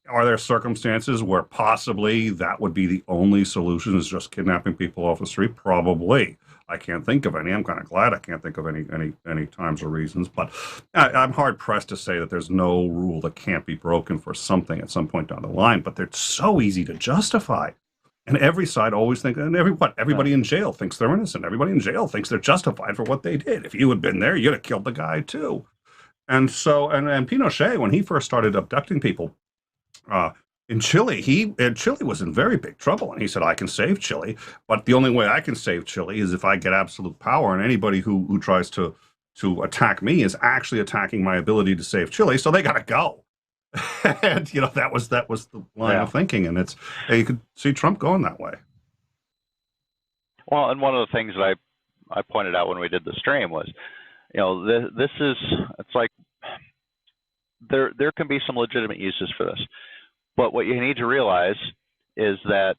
are there circumstances where possibly that would be the only solution, is just kidnapping people off the street? Probably. I can't think of any. I'm kind of glad I can't think of any times or reasons, but I'm hard pressed to say that there's no rule that can't be broken for something at some point down the line. But they're so easy to justify, and every side always thinks, and everybody in jail thinks they're innocent. Everybody in jail thinks they're justified for what they did. If you had been there, you'd have killed the guy too. And so, and Pinochet, when he first started abducting people in Chile, Chile was in very big trouble, and he said, I can save Chile, but the only way I can save Chile is if I get absolute power, and anybody who tries to attack me is actually attacking my ability to save Chile, so they got to go. And that was the line of thinking, and you could see Trump going that way. Well, and one of the things that I pointed out when we did the stream was, it's like there can be some legitimate uses for this. But what you need to realize is that,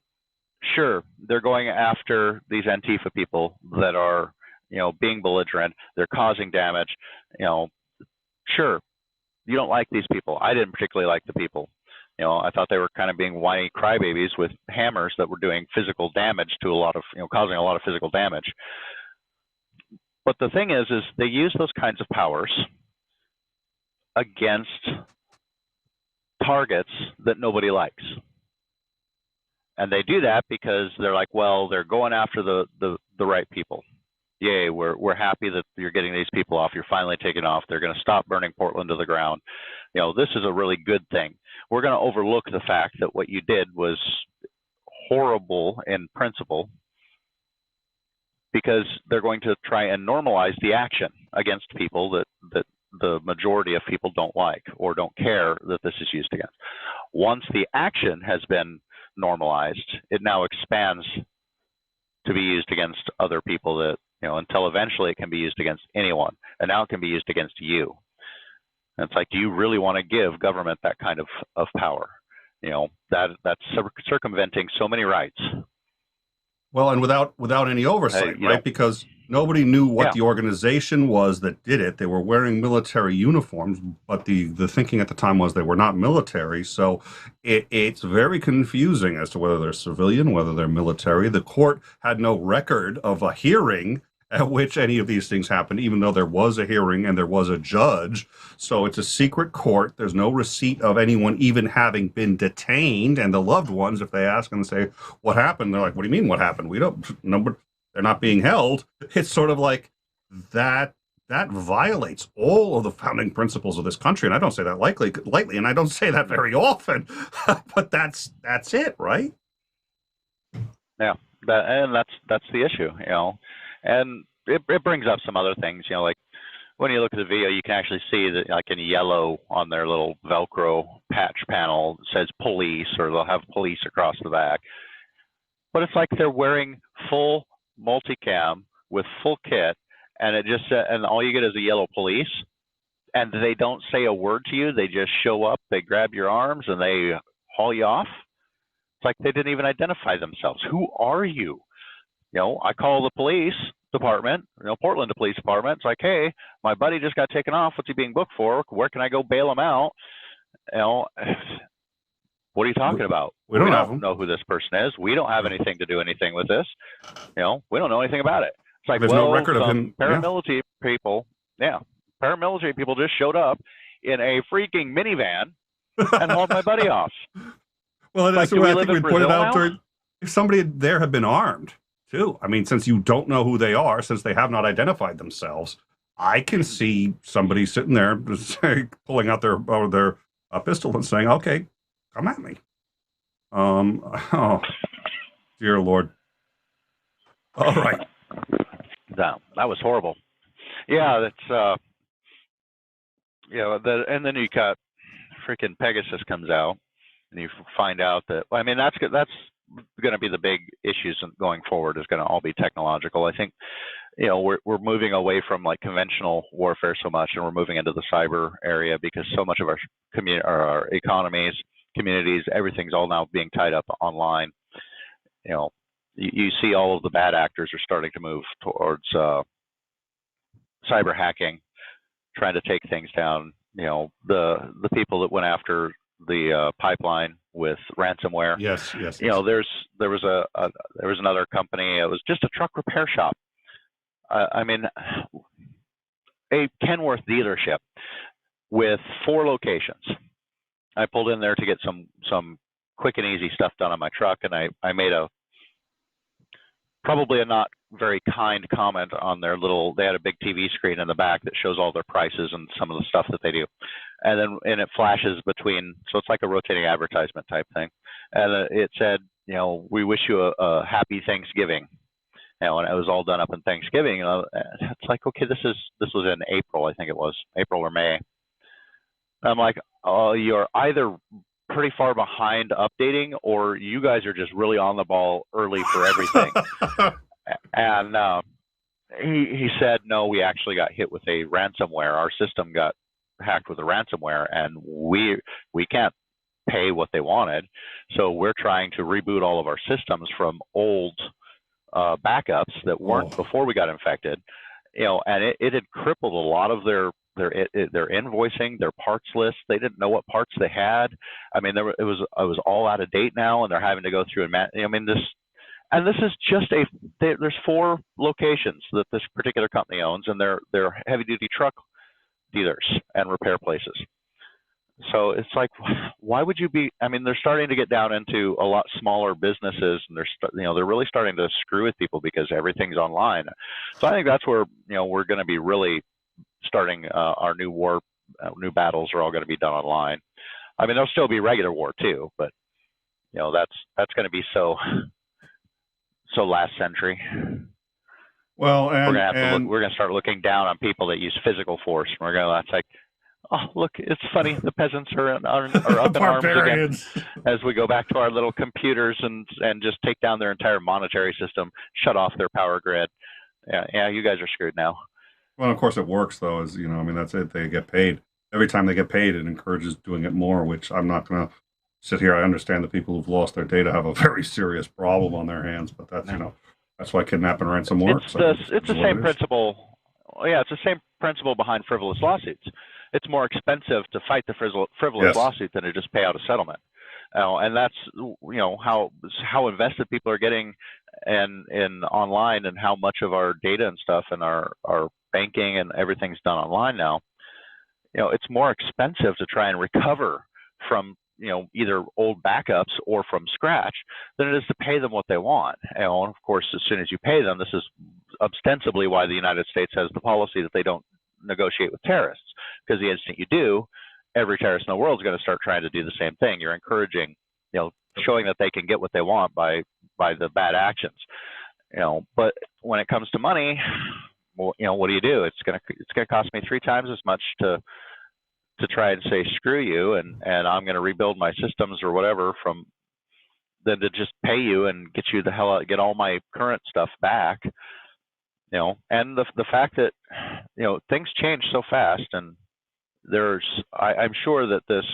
sure, they're going after these Antifa people that are, being belligerent. They're causing damage. Sure, you don't like these people. I didn't particularly like the people. I thought they were kind of being whiny crybabies with hammers that were doing physical damage to a lot of, causing a lot of physical damage. But the thing is they use those kinds of powers against targets that nobody likes, and they do that because they're like, well, they're going after the right people. Yay, we're happy that you're getting these people off. You're finally taking off. They're going to stop burning Portland to the ground. This is a really good thing. We're going to overlook the fact that what you did was horrible in principle, because they're going to try and normalize the action against people that the majority of people don't like or don't care that this is used against. Once the action has been normalized, it now expands to be used against other people that, until eventually it can be used against anyone. And now it can be used against you. And it's like, do you really want to give government that kind of power? That's circumventing so many rights. Well, and without any oversight, right? Because nobody knew what the organization was that did it. They were wearing military uniforms, but the thinking at the time was they were not military. So it's very confusing as to whether they're civilian, whether they're military. The court had no record of a hearing at which any of these things happened, even though there was a hearing and there was a judge. So it's a secret court. There's no receipt of anyone even having been detained. And the loved ones, if they ask and say, what happened? They're like, what do you mean what happened? We don't know. They're not being held. It's sort of like that violates all of the founding principles of this country. And I don't say that lightly, and I don't say that very often, but that's it, right? Yeah, that's the issue, and it brings up some other things, like when you look at the video, you can actually see that, like in yellow on their little Velcro patch panel, it says police, or they'll have police across the back. But it's like they're wearing full multicam with full kit, and it just and all you get is a yellow police, and they don't say a word to you. They just show up, they grab your arms, and they haul you off. It's like they didn't even identify themselves. Who are you? I call the police. department, Portland Police Department. It's like, hey, my buddy just got taken off. What's he being booked for? Where can I go bail him out? What are you talking about? We don't know who this person is. We don't have anything to do anything with this. We don't know anything about it. It's like, there's no record of him. Paramilitary people, paramilitary people just showed up in a freaking minivan and hauled my buddy off. Well, that's the way I think we pointed out during, if somebody there had been armed too. I mean, since you don't know who they are, since they have not identified themselves, I can see somebody sitting there pulling out their pistol and saying, "Okay, come at me." Oh, dear Lord. All right. That was horrible. Yeah, that's and then you got freaking Pegasus comes out, and you find out that, I mean, that's going to be the big issues going forward, is going to all be technological. I think, we're moving away from like conventional warfare so much, and we're moving into the cyber area, because so much of our our economies, communities, everything's all now being tied up online. You see all of the bad actors are starting to move towards cyber hacking, trying to take things down. The people that went after the pipeline with ransomware. Yes. There was another company. It was just a truck repair shop. I mean, a Kenworth dealership with 4 locations. I pulled in there to get some quick and easy stuff done on my truck, and I made probably a not very kind comment on they had a big TV screen in the back that shows all their prices and some of the stuff that they do. And it flashes between, so it's like a rotating advertisement type thing. And it said, we wish you a happy Thanksgiving. And it was all done up in Thanksgiving. It's like, okay, this was in April, I think it was, April or May. And I'm like, oh, you're either pretty far behind updating, or you guys are just really on the ball early for everything. And he said, no, we actually got hit with a ransomware. Our system got hacked with a ransomware, and we can't pay what they wanted. So we're trying to reboot all of our systems from old backups that weren't before we got infected. And it had crippled a lot of their invoicing, their parts list. They didn't know what parts they had. I mean, it was all out of date now, and they're having to go through this is just there's 4 locations that this particular company owns, and they're heavy duty truck dealers and repair places. So it's like, why would you be? I mean, they're starting to get down into a lot smaller businesses, and they're really starting to screw with people because everything's online. So I think that's where we're going to be really starting our new battles are all going to be done online. I mean, there'll still be regular war too, but that's going to be so last century. Well, we're going to start looking down on people that use physical force. We're going to, that's like, oh, look, it's funny. The peasants are up in arms again as we go back to our little computers and just take down their entire monetary system, shut off their power grid. Yeah, you guys are screwed now. Well, of course it works, though, that's it. They get paid. Every time they get paid, it encourages doing it more, which I'm not going to sit here. I understand the people who've lost their data have a very serious problem on their hands, but that's, that's why kidnapping and ransom works. It's the same principle. Yeah, it's the same principle behind frivolous lawsuits. It's more expensive to fight the frivolous lawsuit than to just pay out a settlement. And that's, how invested people are getting in online, and how much of our data and stuff and our banking and everything's done online now. It's more expensive to try and recover from, either old backups or from scratch than it is to pay them what they want. And of course, as soon as you pay them, this is ostensibly why the United States has the policy that they don't negotiate with terrorists, because the instant you do, every terrorist in the world is going to start trying to do the same thing. You're encouraging, showing that they can get what they want by the bad actions. But when it comes to money, well, what do you do? It's going to cost me 3 times as much to try and say screw you, and I'm going to rebuild my systems or whatever than to just pay you and get you the hell out, get all my current stuff back. And the fact that things change so fast, and I'm sure that this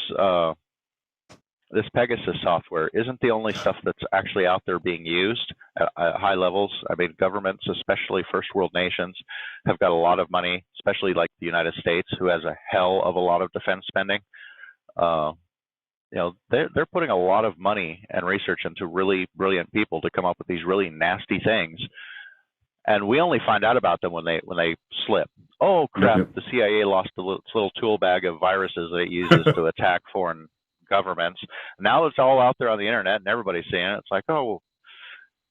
this Pegasus software isn't the only stuff that's actually out there being used at high levels. I mean, governments, especially first world nations, have got a lot of money, especially like the United States, who has a hell of a lot of defense spending. They're putting a lot of money and research into really brilliant people to come up with these really nasty things, and we only find out about them when they slip. Oh crap! The CIA lost its little tool bag of viruses that it uses to attack foreign governments. Now it's all out there on the internet and everybody's seeing it. It's like, oh,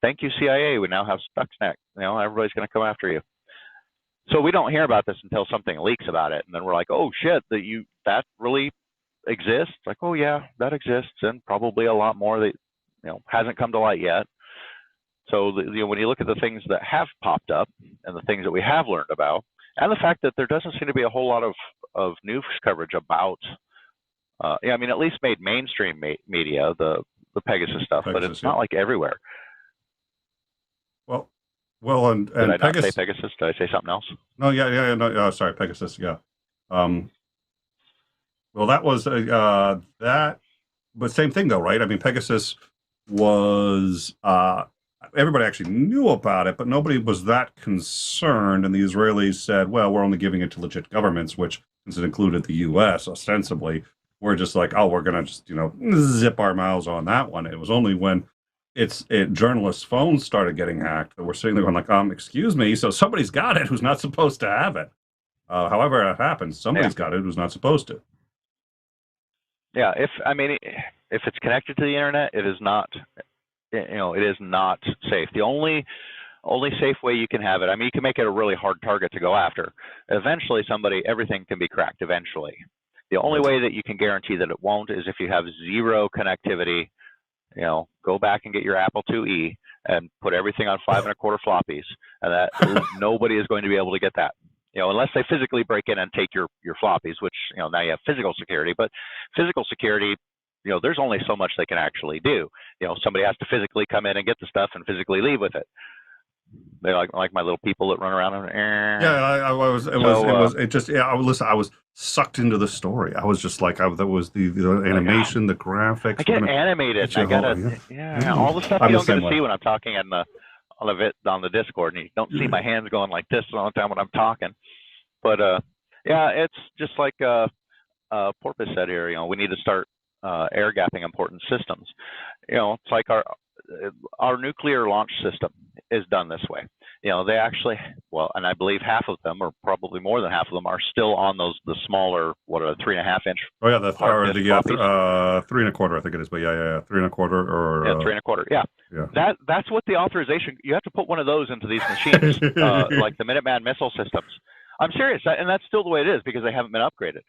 thank you CIA. We now have Stuxnet. Everybody's going to come after you. So we don't hear about this until something leaks about it, and then we're like, oh shit, that really exists? Like, oh yeah, that exists, and probably a lot more that hasn't come to light yet. So when you look at the things that have popped up and the things that we have learned about, and the fact that there doesn't seem to be a whole lot of news coverage about, at least made mainstream media, the Pegasus stuff, but it's not like everywhere. Well, and did I not say Pegasus? Did I say something else? No, no, sorry, Pegasus, yeah. Well, that was that, but same thing though, right? I mean, Pegasus was everybody actually knew about it, but nobody was that concerned. And the Israelis said, "Well, we're only giving it to legit governments," which, since it included the U.S. ostensibly, we're just like, "Oh, we're gonna just zip our mouths on that one." It was only when journalists' phones started getting hacked that we're sitting there going like, excuse me, so somebody's got it who's not supposed to have it. However it happens, somebody's got it who's not supposed to. Yeah, if it's connected to the internet, it is not, it is not safe. The only safe way you can have it, you can make it a really hard target to go after. Eventually, everything can be cracked. Eventually, the only way that you can guarantee that it won't is if you have zero connectivity. Go back and get your Apple IIe and put everything on 5 1/4 floppies, and that nobody is going to be able to get that. Unless they physically break in and take your floppies, which, now you have physical security, but physical security, there's only so much they can actually do. Somebody has to physically come in and get the stuff and physically leave with it. They like my little people that run around and I was sucked into the story. I was just like, that was the animation, the graphics. I get animated. I gotta, all the stuff you don't get to see when I'm talking on the Discord, and you don't see my hands going like this all the time when I'm talking. But it's just like Porpoise said here. We need to start air gapping important systems. It's like our nuclear launch system is done this way. They actually, and I believe half of them, or probably more than half of them, are still on the smaller, 3.5 inch. Oh yeah, 3 1/4, I think it is. But 3 1/4 or 3 1/4. Yeah. That's what the authorization. You have to put one of those into these machines, like the Minuteman missile systems. I'm serious, and that's still the way it is because they haven't been upgraded.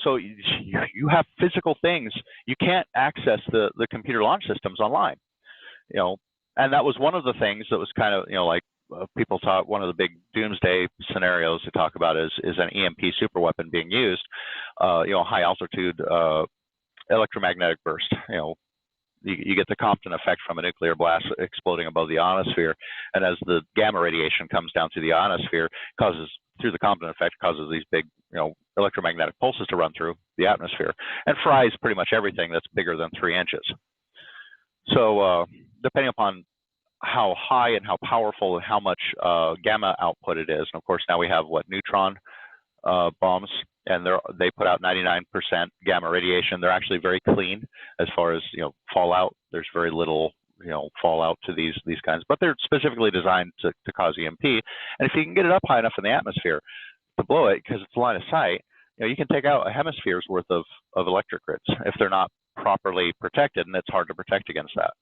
So you have physical things. You can't access the computer launch systems online. And that was one of the things that was kind of, people talk, one of the big doomsday scenarios to talk about is an EMP superweapon being used, high altitude electromagnetic burst. You get the Compton effect from a nuclear blast exploding above the ionosphere, and as the gamma radiation comes down through the ionosphere, through the Compton effect, causes these big, electromagnetic pulses to run through the atmosphere and fries pretty much everything that's bigger than 3 inches. So depending upon how high and how powerful and how much gamma output it is, and of course now we have neutron bombs, and they put out 99% gamma radiation. They're actually very clean as far as fallout. There's very little fallout to these kinds, but they're specifically designed to cause EMP. And if you can get it up high enough in the atmosphere to blow it, because it's line of sight, you can take out a hemisphere's worth of electric grids if they're not properly protected, and it's hard to protect against that.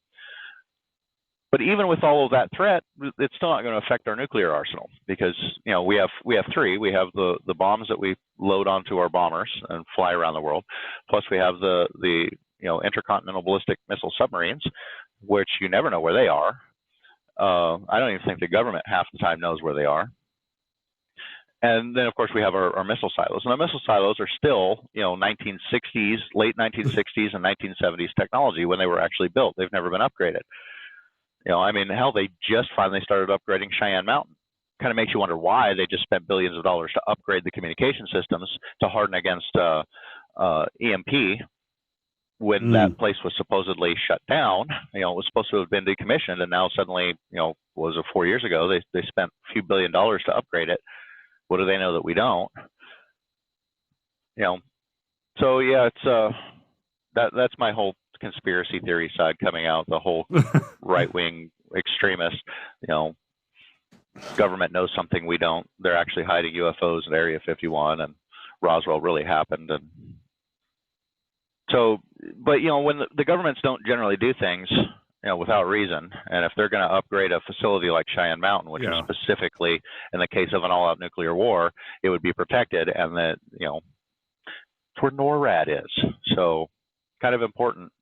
But even with all of that threat, it's still not going to affect our nuclear arsenal because we have three. We have the bombs that we load onto our bombers and fly around the world. Plus we have the intercontinental ballistic missile submarines, which you never know where they are. I don't even think the government half the time knows where they are. And then, of course, we have our missile silos. And our missile silos are still, 1960s, late 1960s and 1970s technology when they were actually built. They've never been upgraded. Hell, they just finally started upgrading Cheyenne Mountain. Kind of makes you wonder why they just spent billions of dollars to upgrade the communication systems to harden against EMP. when that place was supposedly shut down, it was supposed to have been decommissioned, and now suddenly, what was it, 4 years ago, they spent a few $1 billion to upgrade it. What do they know that we don't? So yeah, it's that's my whole conspiracy theory side coming out. The whole right-wing extremist, government knows something we don't. They're actually hiding UFOs at Area 51, and Roswell really happened. And so, but when the governments don't generally do things, without reason, and if they're going to upgrade a facility like Cheyenne Mountain, which is specifically in the case of an all-out nuclear war, it would be protected, and that it's where NORAD is, so kind of important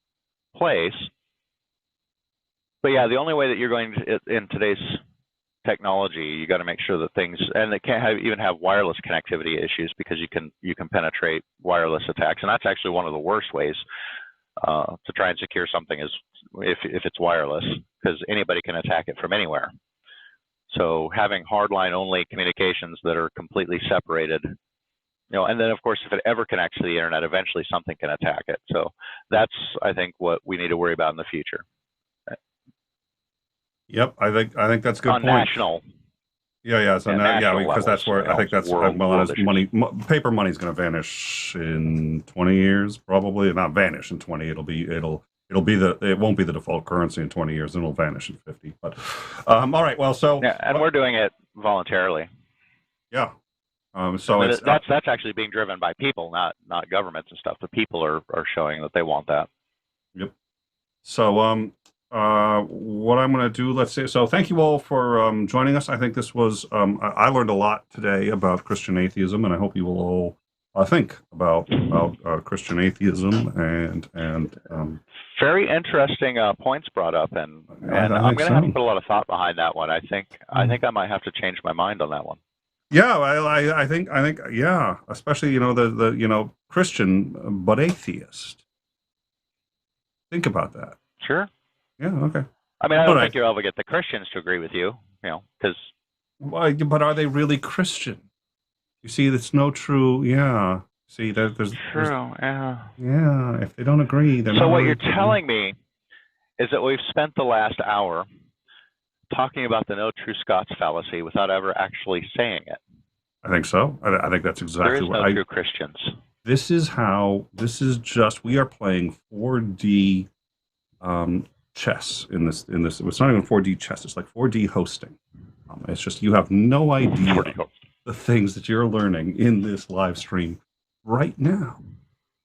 place. But yeah, the only way that you're going to, in today's technology, you got to make sure that things, and they can't even have wireless connectivity issues, because you can penetrate wireless attacks, and that's actually one of the worst ways to try and secure something, is if it's wireless, because anybody can attack it from anywhere. So having hardline only communications that are completely separated, and then of course if it ever connects to the internet, eventually something can attack it. So that's, I think, what we need to worry about in the future. Yep, I think that's a good on point. National. Yeah, so because that's where I think that's money. Paper money is going to vanish in 20 years, probably. Not vanish in 20. It won't be the default currency in 20 years, and it'll vanish in 50. But all right, well, so and we're doing it voluntarily. Yeah. So that's actually being driven by people, not governments and stuff. The people are showing that they want that. Yep. So what I'm going to do, let's say, so thank you all for joining us. I think this was, I learned a lot today about Christian atheism, and I hope you will all think about Christian atheism and very interesting points brought up, and I'm going to have to put a lot of thought behind that one. I think I might have to change my mind on that one. Yeah, I think yeah, especially the Christian but atheist. Think about that. Sure. Yeah. Okay. I mean, I don't think you'll ever get the Christians to agree with you, because. Well, but are they really Christian? You see, that's no true. Yeah. See, there's true. Yeah. Yeah. If they don't agree, then. So what you're telling me is that we've spent the last hour talking about the no true Scots fallacy without ever actually saying it. I think so. I think that's exactly what there is no true Christians. This is just, we are playing 4D chess in this. It's not even 4D chess. It's like 4D hosting. It's just, you have no idea the things that you're learning in this live stream right now.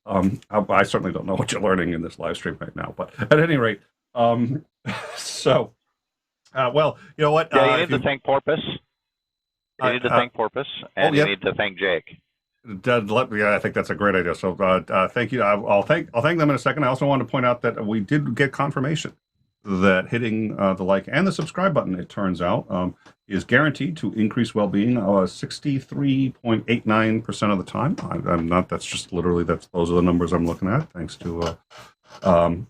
I certainly don't know what you're learning in this live stream right now, but at any rate, so. Well, you know what? Yeah, you need to thank Porpoise. You need to thank Porpoise, and you need to thank Jake. I think that's a great idea. So thank you. I'll thank them in a second. I also want to point out that we did get confirmation that hitting the like and the subscribe button, it turns out, is guaranteed to increase well-being 63.89% of the time. I'm not. That's just literally those are the numbers I'm looking at. Thanks to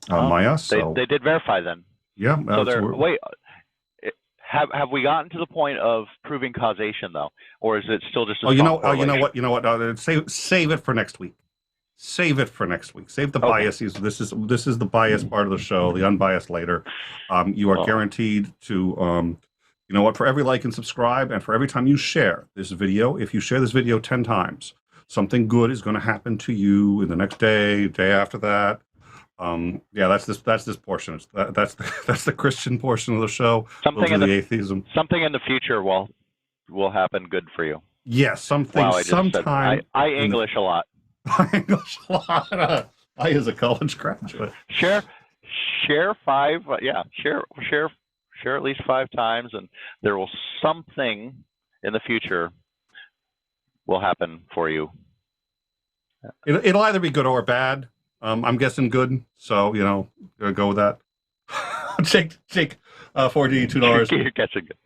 Maya. So they did verify then. Yeah. So wait. Have we gotten to the point of proving causation though, or is it still just? You know what? Save it for next week. Save it for next week. Save the biases. This is the biased part of the show. The unbiased later. You are guaranteed to. You know what? For every like and subscribe, and for every time you share this video, if you share this video 10 times, something good is going to happen to you in the next day after that. Yeah, that's this portion. That's the Christian portion of the show. Something in the atheism. Something in the future will happen good for you. Yes, something. Wow, sometime. I English a lot. I English a lot. I is a college graduate. Share 5. Yeah, share at least 5 times, and there will something in the future will happen for you. It'll either be good or bad. I'm guessing good, so gonna go with that. Jake, $4D, $2. You're guessing good.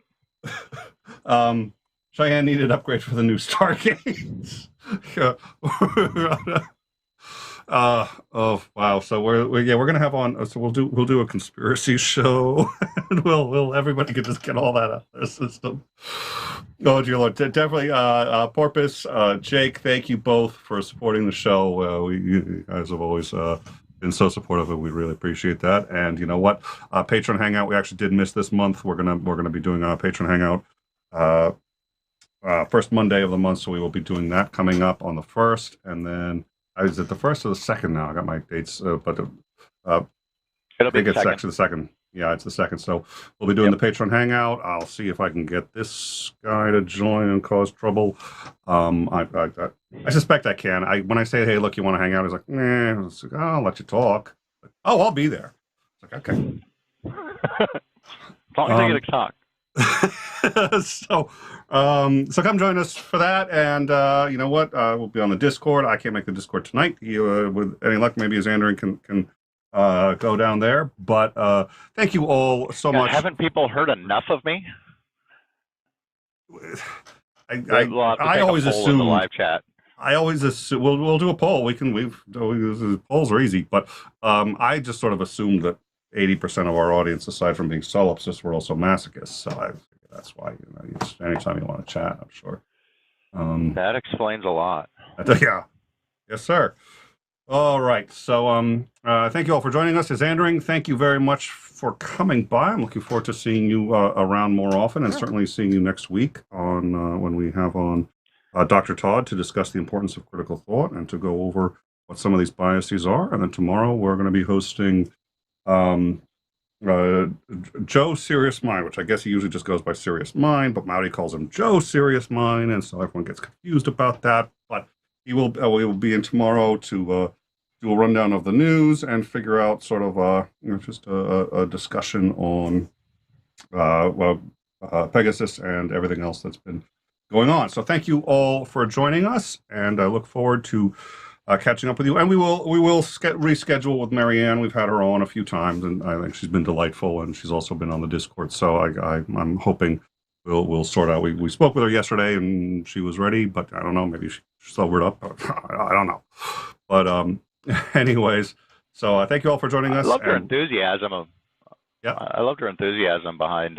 Cheyenne needed upgrade for the new Stargates. Oh wow! So we're gonna have on. So we'll do a conspiracy show, and we'll everybody can just get all that out of their system. Oh dear Lord, definitely. Porpoise, Jake, thank you both for supporting the show. You guys have always been so supportive, and we really appreciate that. And you know what? Patreon Hangout, we actually did miss this month. We're gonna be doing a Patreon Hangout first Monday of the month, so we will be doing that coming up on the 1st. And then, is it the 1st or the 2nd now? I got my dates, but It'll be it's actually the 2nd. Yeah, it's the 2nd. So we'll be doing the Patreon Hangout. I'll see if I can get this guy to join and cause trouble. I suspect I can. When I say, hey, look, you want to hang out? He's like, nah. Like, oh, I'll let you talk. Like, oh, I'll be there. It's like, okay. As long as I get to talk. So come join us for that. And you know what? We'll be on the Discord. I can't make the Discord tonight. With any luck, maybe Xandering can go down there. But thank you all so much. Haven't people heard enough of me? I always assume in the live chat. I always assume we'll do a poll. Polls are easy, but I just sort of assumed that 80% of our audience, aside from being solipsists, were also masochists. So I figure that's why anytime you want to chat, I'm sure. That explains a lot. Yeah, yes, sir. All right. So thank you all for joining us. Xandering, thank you very much for coming by. I'm looking forward to seeing you around more often, and certainly seeing you next week on when we have on Dr. Todd to discuss the importance of critical thought and to go over what some of these biases are. And then tomorrow we're going to be hosting Joe Serious Mind, which I guess he usually just goes by Serious Mind, but Maori calls him Joe Serious Mind, and so everyone gets confused about that. But we will be in tomorrow to do a rundown of the news and figure out sort of just a discussion on Pegasus and everything else that's been going on. So thank you all for joining us, and I look forward to catching up with you. And we will reschedule with Marianne. We've had her on a few times, and I think she's been delightful, and she's also been on the Discord. So I'm hoping we'll sort out. We spoke with her yesterday, and she was ready, but I don't know. Maybe she's sobered up. I don't know. But anyways, so thank you all for joining us. I loved her enthusiasm. Yeah, I loved her enthusiasm behind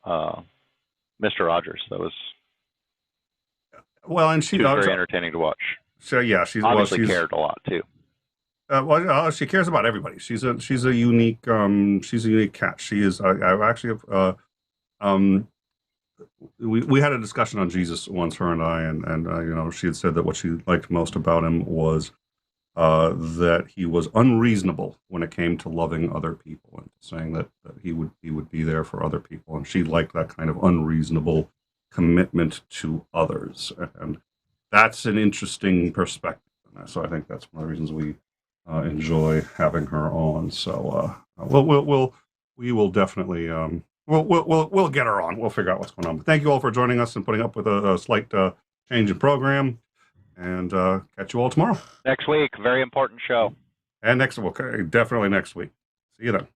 Mr. Rogers. That was well, and she was very entertaining to watch. So yeah, she's cared a lot too. She cares about everybody. She's a unique cat. She is. I actually we had a discussion on Jesus once, her and I, and she had said that what she liked most about him was that he was unreasonable when it came to loving other people and saying that he would be there for other people, and she liked that kind of unreasonable commitment to others, and that's an interesting perspective. So I think that's one of the reasons we enjoy having her on. So we will definitely we'll get her on. We'll figure out what's going on. But thank you all for joining us and putting up with a slight change in program. And catch you all tomorrow. Next week, very important show. And definitely next week. See you then.